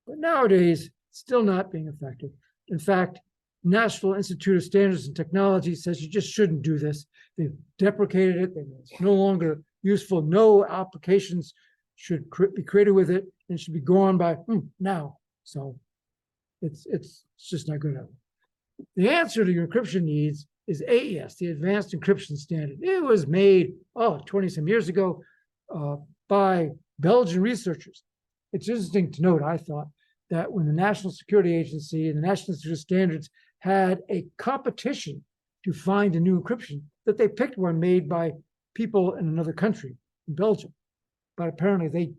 But nowadays, it's still not being effective. In fact, National Institute of Standards and Technology says you just shouldn't do this. They've deprecated it. It's no longer useful. No applications should be created with it, and should be gone by now. So it's just not good enough. The answer to your encryption needs is AES, the Advanced Encryption Standard. It was made 20-some years ago by Belgian researchers. It's interesting to note, I thought, that when the National Security Agency and the National Institute of Standards had a competition to find a new encryption, that they picked one made by people in another country, in Belgium. But apparently they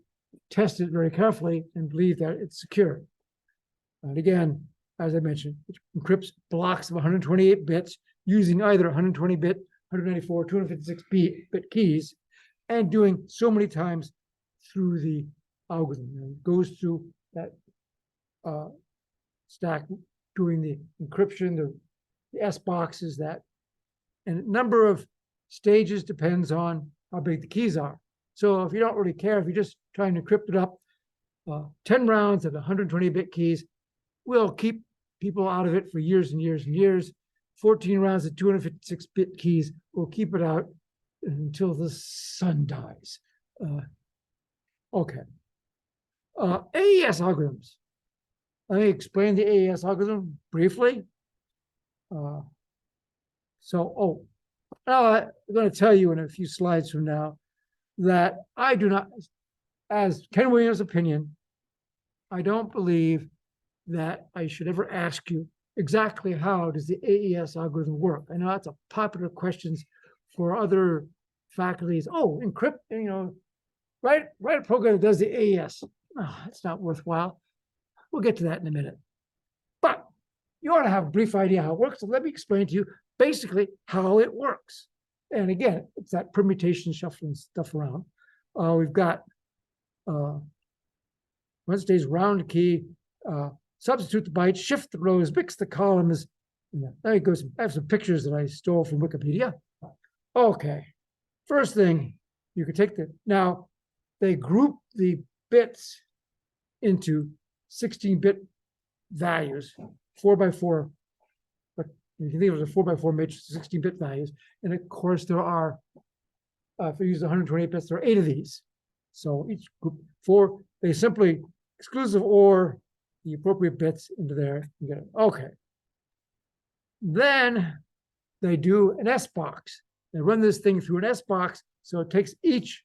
tested it very carefully and believe that it's secure. And again, as I mentioned, it encrypts blocks of 128 bits using either 120-bit, 194, 256-bit keys, and doing so many times through the algorithm. It goes through that stack, doing the encryption, the S boxes, and a number of stages depends on how big the keys are. So if you don't really care, if you're just trying to encrypt it up, 10 rounds of 120-bit keys will keep people out of it for years and years and years. 14 rounds of 256-bit keys will keep it out until the sun dies. Okay. AES algorithms. Let me explain the AES algorithm briefly. Now I'm going to tell you in a few slides from now that I do not, as Ken Williams' opinion, I don't believe that I should ever ask you exactly how does the AES algorithm work. I know that's a popular question for other faculties. Encrypt, write a program that does the AES. It's not worthwhile. We'll get to that in a minute. But you ought to have a brief idea how it works. So let me explain to you basically how it works. And again, it's that permutation shuffling stuff around. We've got Wednesday's round key, substitute the bytes, shift the rows, mix the columns. There goes. I have some pictures that I stole from Wikipedia. Okay, first thing, you can take now they group the bits into 16-bit values, 4x4, but you can think of it as a 4x4 matrix, 16-bit values. And of course, there are, if I use 128 bits, there are 8 of these. So each group, 4, they simply exclusive OR the appropriate bits into there. You get it. Okay. Then they do an S box. They run this thing through an S box. So it takes each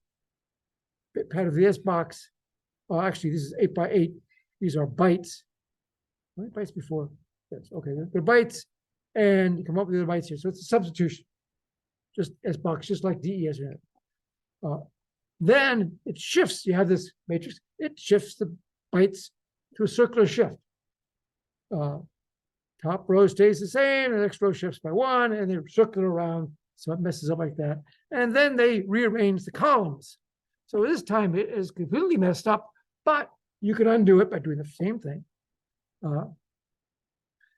bit pad of the S box. Oh, actually, this is 8 by 8. These are bytes. How many bytes before? Yes. Okay, they're bytes, and you come up with the bytes here. So it's a substitution. Just S box, just like DES. Then it shifts. You have this matrix. It shifts the bytes to a circular shift. Top row stays the same, the next row shifts by 1, and they circle around, so it messes up like that. And then they rearrange the columns. So this time it is completely messed up, but you can undo it by doing the same thing.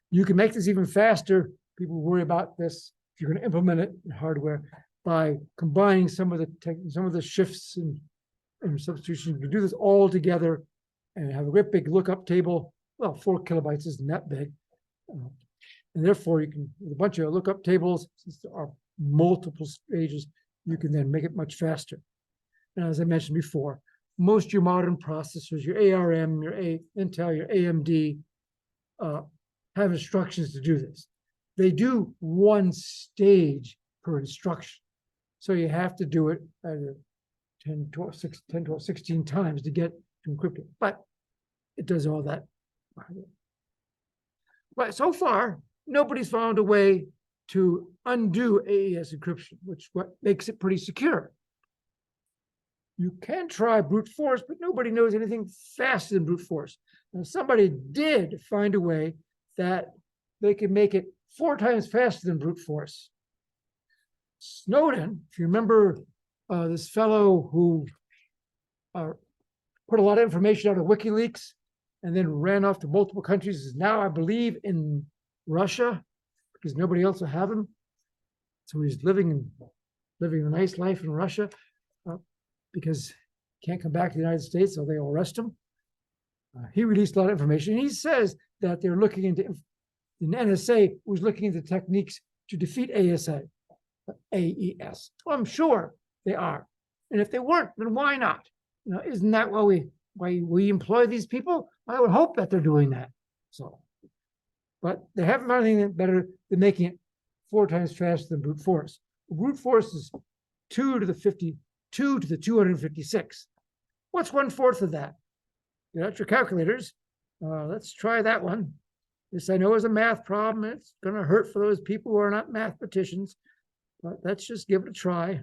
You can make this even faster. People worry about this if you're going to implement it in hardware by combining some of the shifts and substitutions. You can do this all together and have a great big lookup table. Well, 4 kilobytes isn't that big. And therefore, you can, with a bunch of lookup tables, since there are multiple stages, you can then make it much faster. And as I mentioned before, most of your modern processors, your ARM, your Intel, your AMD, have instructions to do this. They do 1 stage per instruction. So you have to do it either 10, 12, 16 times to get to encrypt it. But it does all that. But so far, nobody's found a way to undo AES encryption, which what makes it pretty secure. You can try brute force, but nobody knows anything faster than brute force. And somebody did find a way that they could make it 4 times faster than brute force. Snowden, if you remember this fellow who put a lot of information out of WikiLeaks and then ran off to multiple countries, is now, I believe, in Russia because nobody else will have him. So he's living a nice life in Russia because he can't come back to the United States, so they'll arrest him. He released a lot of information. He says that they're looking into, the NSA was looking into techniques to defeat AES. Well, I'm sure they are. And if they weren't, then why not? You know, isn't that why we employ these people? I would hope that they're doing that. So, but they haven't found anything better than making it 4 times faster than brute force. Brute force is 2 to the 52 to the 256. What's 1/4 of that? Get out your calculators. Let's try that one. This I know is a math problem. It's going to hurt for those people who are not mathematicians, but let's just give it a try.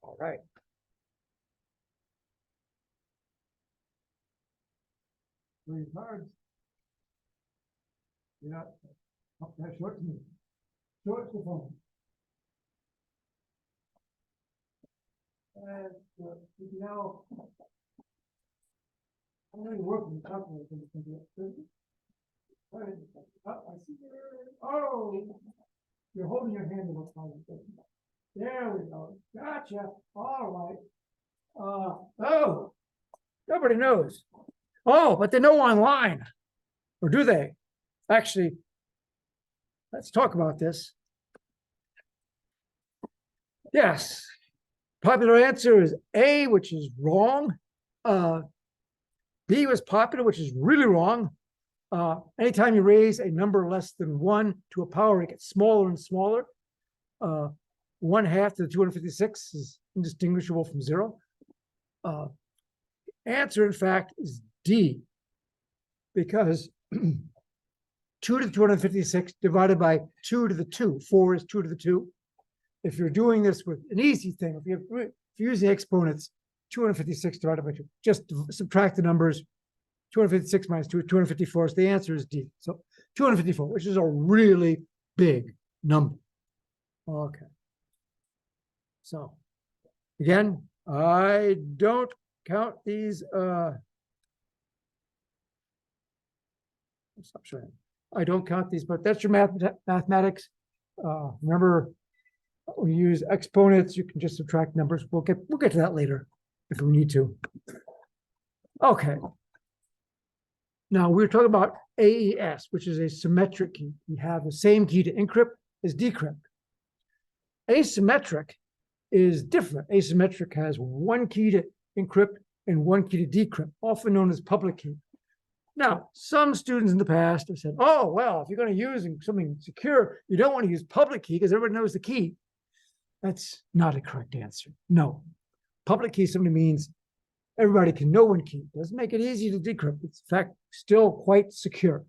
All right. Three cards. Yeah. Short to me. Short to phone. And now, I'm going to work with the calculator. I see there. Oh, you're holding your hand in what's called. There we go. Gotcha. All right. Oh, nobody knows. Oh, but they know online. Or do they? Actually, let's talk about this. Yes. Popular answer is A, which is wrong. B was popular, which is really wrong. Anytime you raise a number less than 1 to a power, it gets smaller and smaller. 1/2 to the 256 is indistinguishable from 0. Answer, in fact, is D, because 2 to the 256 divided by 2 to the 2. 4 is 2 to the 2. If you're doing this with an easy thing, if you're using exponents, 256 divided by 2, just subtract the numbers. 256 minus 2 is 254. So the answer is D. So 254, which is a really big number. Okay. So again, I don't count these. Stop showing. I don't count these, but that's your mathematics. Remember, when you use exponents, you can just subtract numbers. We'll get to that later if we need to. Okay. Now we're talking about AES, which is a symmetric key. We have the same key to encrypt as decrypt. Asymmetric is different. Asymmetric has one key to encrypt and one key to decrypt, often known as public key. Now, some students in the past have said, oh, well, if you're going to use something secure, you don't want to use public key because everybody knows the key. That's not a correct answer. No. Public key simply means everybody can know one key. It doesn't make it easy to decrypt. It's, in fact, still quite secure.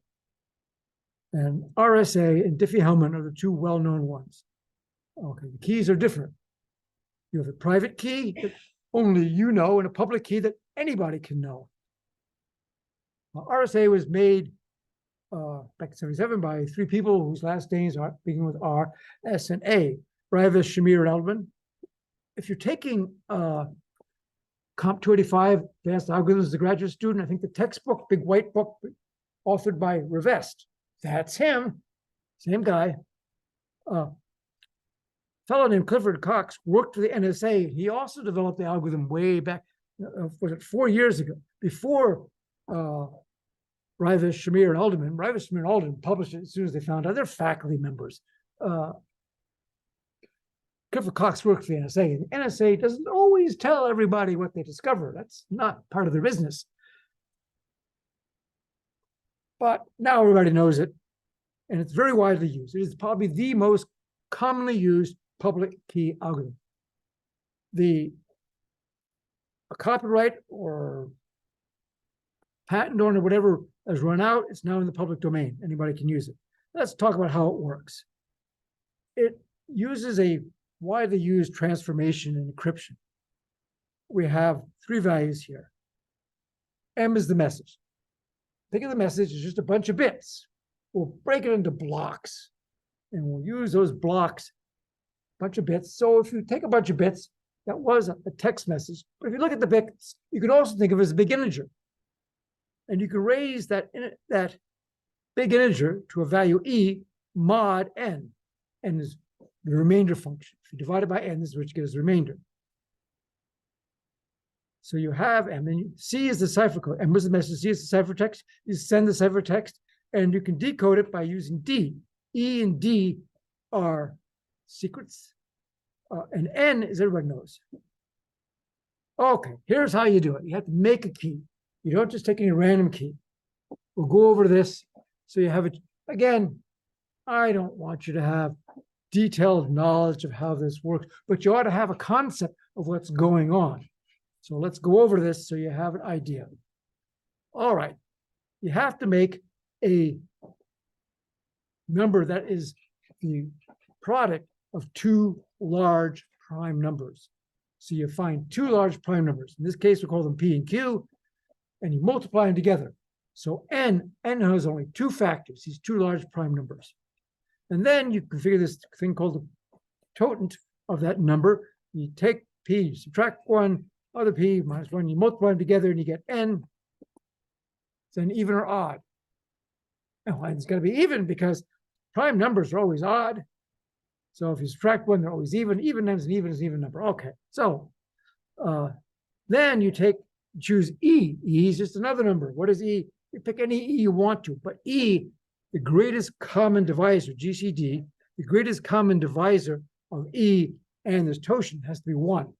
And RSA and Diffie-Hellman are the two well-known ones. Okay, the keys are different. You have a private key that only you know and a public key that anybody can know. RSA was made back in 1977 by three people whose last names are beginning with R, S, and A, Rivas, Shamir, and Eldman. If you're taking COMP620 Advanced Algorithms as a graduate student, I think the textbook, big white book, authored by Rivest, that's him, same guy. A fellow named Clifford Cox worked for the NSA. He also developed the algorithm way back, was it 4 years ago, before Rivas, Shamir, and Alderman. Rivas, Shamir, and Alderman published it as soon as they found out. They're faculty members. Clifford Cox worked for the NSA. And the NSA doesn't always tell everybody what they discover. That's not part of their business. But now everybody knows it, and it's very widely used. It is probably the most commonly used public key algorithm. A copyright or patent owner, whatever, has run out. It's now in the public domain. Anybody can use it. Let's talk about how it works. It uses a widely used transformation in encryption. We have three values here. M is the message. Think of the message as just a bunch of bits. We'll break it into blocks, and we'll use those blocks, bunch of bits. So if you take a bunch of bits, that was a text message. But if you look at the bits, you could also think of it as a big integer. And you can raise that big integer to a value E mod n. N is the remainder function. If you divide it by n, this is what you get as the remainder. So you have M, and C is the cipher code. M was the message, C is the ciphertext. You send the ciphertext, and you can decode it by using D. E and D are secrets, and N, as everybody knows. Okay, here's how you do it. You have to make a key. You don't just take any random key. We'll go over this so you have it. Again, I don't want you to have detailed knowledge of how this works, but you ought to have a concept of what's going on. So let's go over this so you have an idea. All right, you have to make a number that is the product of two large prime numbers. So you find two large prime numbers. In this case, we call them P and Q, and you multiply them together. So N has only two factors, these two large prime numbers. And then you configure this thing called the totant of that number. You take P, you subtract one, other P minus one, you multiply them together and you get N. Then even or odd. Now, it's got to be even because prime numbers are always odd. So if you subtract one, they're always even. Even times an even is an even number. Okay, so then you choose E. E is just another number. What is E? You pick any E you want to, but E, the greatest common divisor, GCD, the greatest common divisor of E and this totient has to be 1.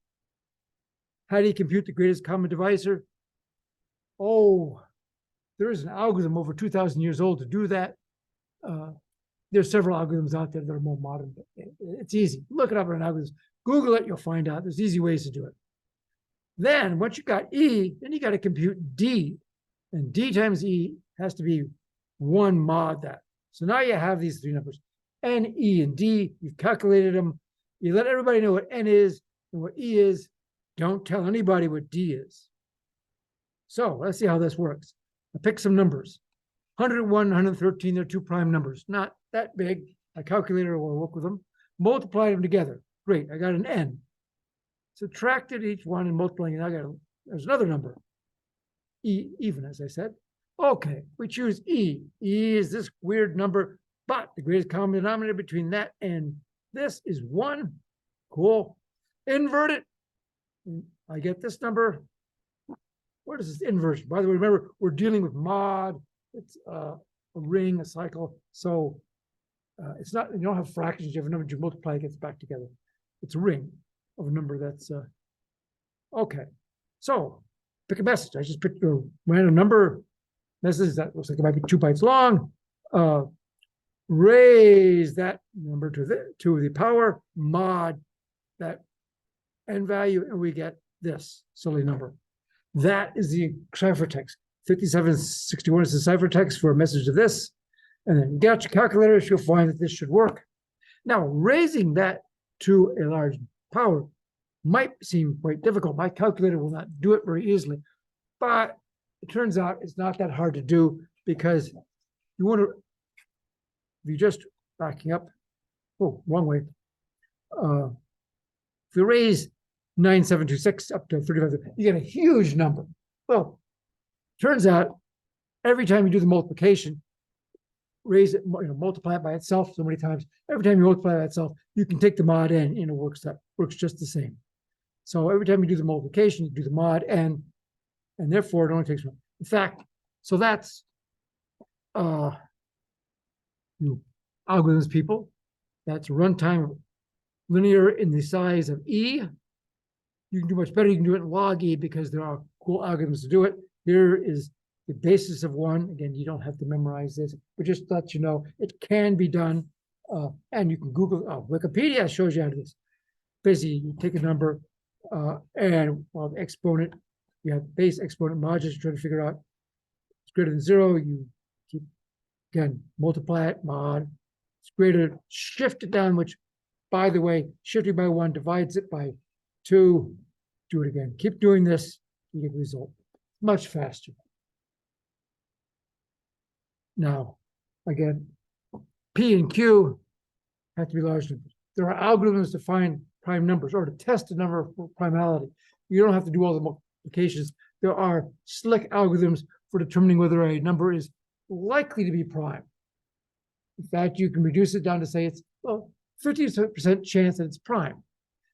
How do you compute the greatest common divisor? Oh, there is an algorithm over 2,000 years old to do that. There's several algorithms out there that are more modern, but it's easy. Look it up in an algorithm. Google it, you'll find out. There's easy ways to do it. Then once you got E, then you got to compute D. And D times E has to be 1 mod that. So now you have these three numbers, N, E, and D. You've calculated them. You let everybody know what N is and what E is. Don't tell anybody what D is. So let's see how this works. I pick some numbers. 101, 113, they're two prime numbers. Not that big. My calculator will work with them. Multiply them together. Great, I got an N. Subtracted each one and multiplying it. There's another number. E, even, as I said. Okay, we choose E. E is this weird number, but the greatest common denominator between that and this is 1. Cool. Invert it. I get this number. What is this inversion? By the way, remember, we're dealing with mod. It's a ring, a cycle. So it's not, you don't have fractions. You have a number you multiply, it gets back together. It's a ring of a number that's, okay. So pick a message. I just picked a random number. Message that looks like it might be 2 bytes long. Raise that number to the power, mod that N value, and we get this silly number. That is the ciphertext. 5761 is the ciphertext for a message of this. And then you get out your calculators, you'll find that this should work. Now, raising that to a large power might seem quite difficult. My calculator will not do it very easily, but it turns out it's not that hard to do because you want to, if you're just backing up, oh, wrong way. If you raise 9726 up to 35, you get a huge number. Well, turns out every time you do the multiplication, raise it, multiply it by itself so many times. Every time you multiply by itself, you can take the mod n and it works just the same. So every time you do the multiplication, you do the mod n, and therefore it only takes one. In fact, so that's algorithms people. That's runtime linear in the size of E. You can do much better. You can do it in log E because there are cool algorithms to do it. Here is the basis of one. Again, you don't have to memorize this, but just let you know it can be done. And you can Google, Wikipedia shows you how to do this. Basically, you take a number and the exponent, you have base exponent modulus, you try to figure out it's greater than 0. You keep, again, multiply it, mod. It's greater, shift it down, which, by the way, shifting by 1 divides it by 2. Do it again. Keep doing this, you get the result much faster. Now, again, P and Q have to be large numbers. There are algorithms to find prime numbers or to test a number for primality. You don't have to do all the multiplications. There are slick algorithms for determining whether a number is likely to be prime. In fact, you can reduce it down to say it's, 50% chance that it's prime.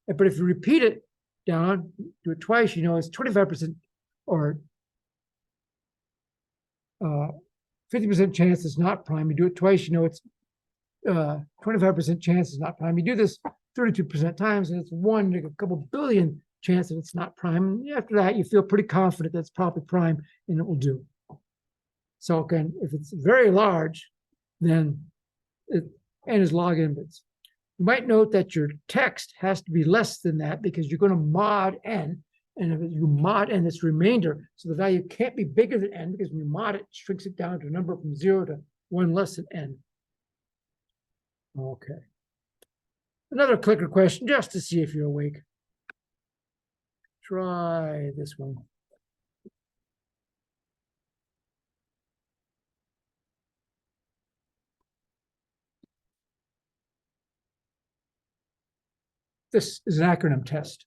But if you repeat it down, do it twice, you know it's 25% or 50% chance it's not prime. You do it twice, you know it's 25% chance it's not prime. You do this 32% times, and it's 1 in a couple billion chance that it's not prime. And after that, you feel pretty confident that it's probably prime, and it will do. So again, if it's very large, then N is log n bits. You might note that your text has to be less than that because you're going to mod n. And if you mod n, it's remainder. So the value can't be bigger than n because when you mod it, it shrinks it down to a number from 0 to 1 less than n. Okay. Another clicker question just to see if you're awake. Try this one. This is an acronym test.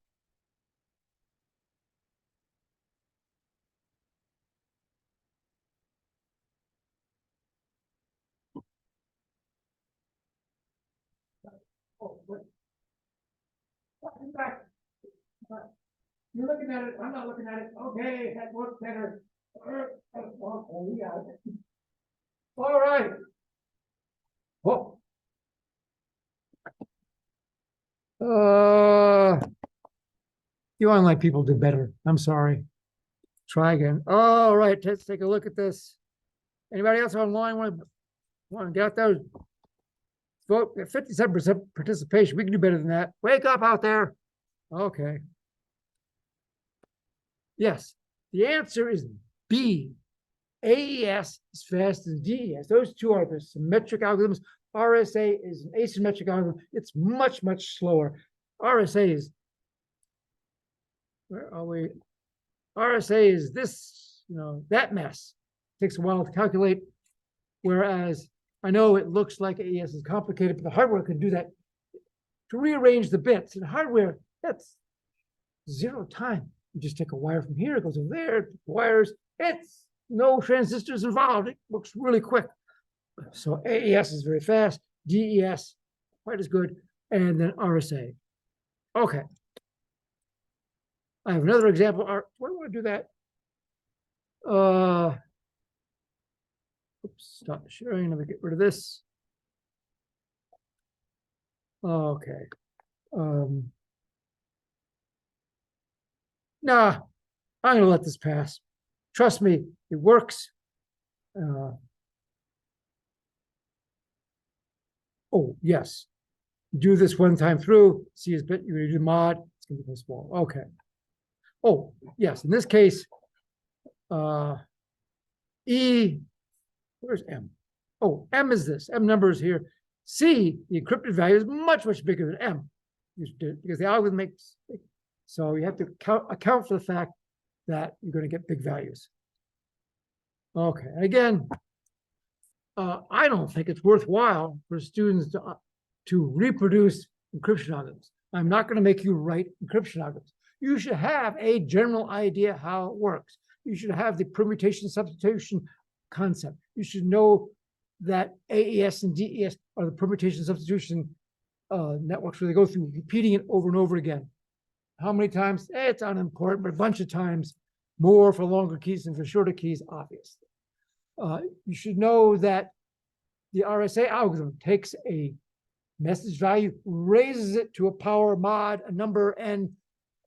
You're looking at it. I'm not looking at it. Okay, that works better. We got it. All right. Whoa. You online people do better. I'm sorry. Try again. All right, let's take a look at this. Anybody else online want to get out there? Vote 57% participation. We can do better than that. Wake up out there. Okay. Yes, the answer is B. AES is faster than DES. Those two are the symmetric algorithms. RSA is an asymmetric algorithm. It's much, much slower. RSA is, where are we? RSA is this, that mess. Takes a while to calculate. Whereas I know it looks like AES is complicated, but the hardware can do that to rearrange the bits. And hardware, that's 0 time. You just take a wire from here, it goes over there, wires. It's no transistors involved. It works really quick. So AES is very fast, DES quite as good, and then RSA. Okay. I have another example. Where do I do that? Oops, stop sharing. Let me get rid of this. Okay. Nah, I'm gonna let this pass. Trust me, it works. Oh, yes. Do this one time through, see his bit, you're gonna do mod, it's gonna be small. Okay. Oh, yes, in this case, E, where's M? Oh, M is this, M number is here. C, the encrypted value is much, much bigger than M because the algorithm makes, so you have to account for the fact that you're going to get big values. Okay, and again, I don't think it's worthwhile for students to reproduce encryption algorithms. I'm not going to make you write encryption algorithms. You should have a general idea how it works. You should have the permutation substitution concept. You should know that AES and DES are the permutation substitution networks where they go through repeating it over and over again. How many times? It's unimportant, but a bunch of times, more for longer keys than for shorter keys, obviously. You should know that the RSA algorithm takes a message value, raises it to a power mod, a number n,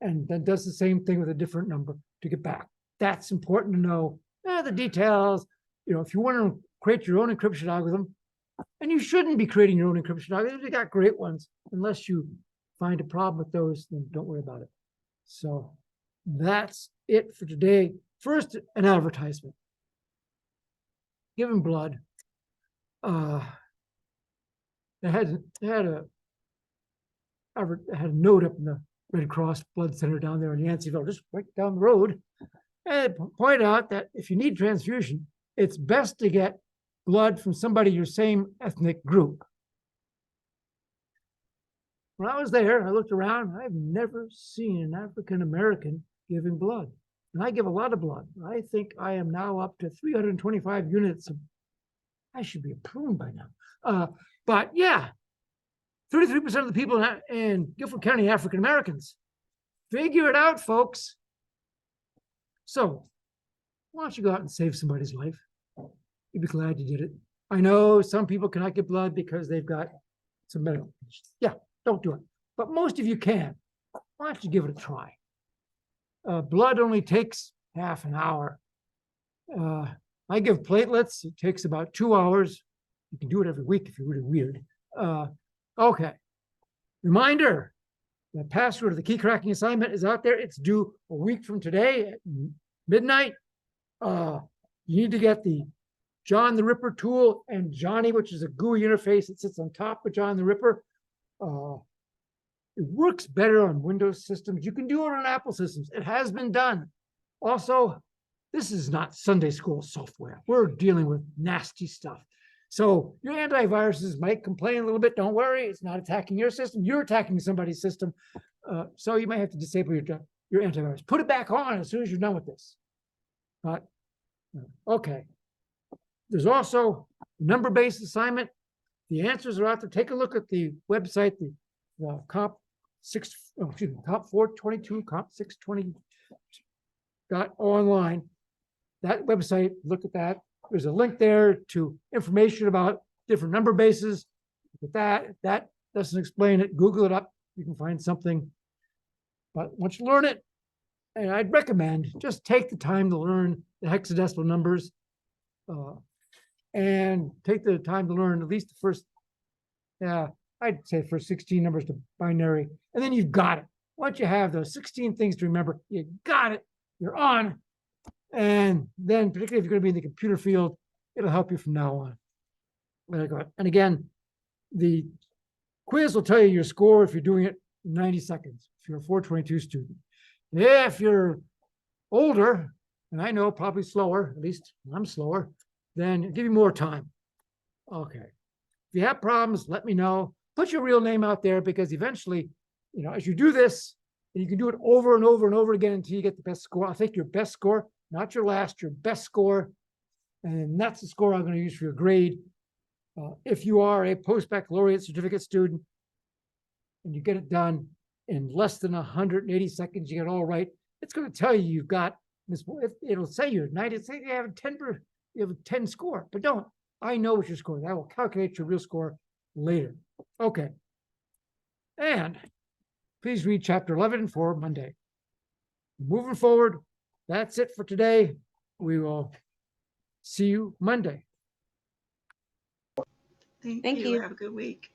and then does the same thing with a different number to get back. That's important to know. The details, if you want to create your own encryption algorithm, and you shouldn't be creating your own encryption algorithm, you got great ones. Unless you find a problem with those, then don't worry about it. So that's it for today. First, an advertisement. Giving blood. I had a note up in the Red Cross Blood Center down there in Yanceyville, just right down the road, and point out that if you need transfusion, it's best to get blood from somebody your same ethnic group. When I was there, I looked around, I've never seen an African American giving blood. And I give a lot of blood. I think I am now up to 325 units. I should be approved by now. But yeah, 33% of the people in Guilford County are African Americans. Figure it out, folks. So why don't you go out and save somebody's life? You'd be glad you did it. I know some people cannot get blood because they've got some medical conditions. Yeah, don't do it. But most of you can. Why don't you give it a try? Blood only takes half an hour. I give platelets. It takes about 2 hours. You can do it every week if you're really weird. Okay. Reminder, the password of the key cracking assignment is out there. It's due a week from today at midnight. You need to get the John the Ripper tool and Johnny, which is a GUI interface that sits on top of John the Ripper. It works better on Windows systems. You can do it on Apple systems. It has been done. Also, this is not Sunday school software. We're dealing with nasty stuff. So your antiviruses might complain a little bit. Don't worry, it's not attacking your system. You're attacking somebody's system. So you might have to disable your antivirus. Put it back on as soon as you're done with this. Okay. There's also a number-based assignment. The answers are out there. Take a look at the website, the COMP422, COMP620.online. That website, look at that. There's a link there to information about different number bases. Look at that. If that doesn't explain it, Google it up. You can find something. But once you learn it, and I'd recommend just take the time to learn the hexadecimal numbers and take the time to learn at least the first, I'd say first 16 numbers to binary, and then you've got it. Once you have those 16 things to remember, you got it, you're on. And then particularly if you're going to be in the computer field, it'll help you from now on. Very good. And again, the quiz will tell you your score if you're doing it in 90 seconds, if you're a 422 student. If you're older, and I know probably slower, at least I'm slower, then give you more time. Okay. If you have problems, let me know. Put your real name out there because eventually, you know, as you do this, and you can do it over and over and over again until you get the best score. I'll take your best score, not your last, your best score. And that's the score I'm going to use for your grade. If you are a post-baccalaureate certificate student and you get it done in less than 180 seconds, you get it all right, it's going to tell you you've got this. It'll say you're 90, say you have a 10, you have a 10 score, but don't. I know what your score is. I will calculate your real score later. Okay. And please read chapter 11 for Monday. Moving forward, that's it for today. We will see you Monday. Thank Thank you. you. Have a good week.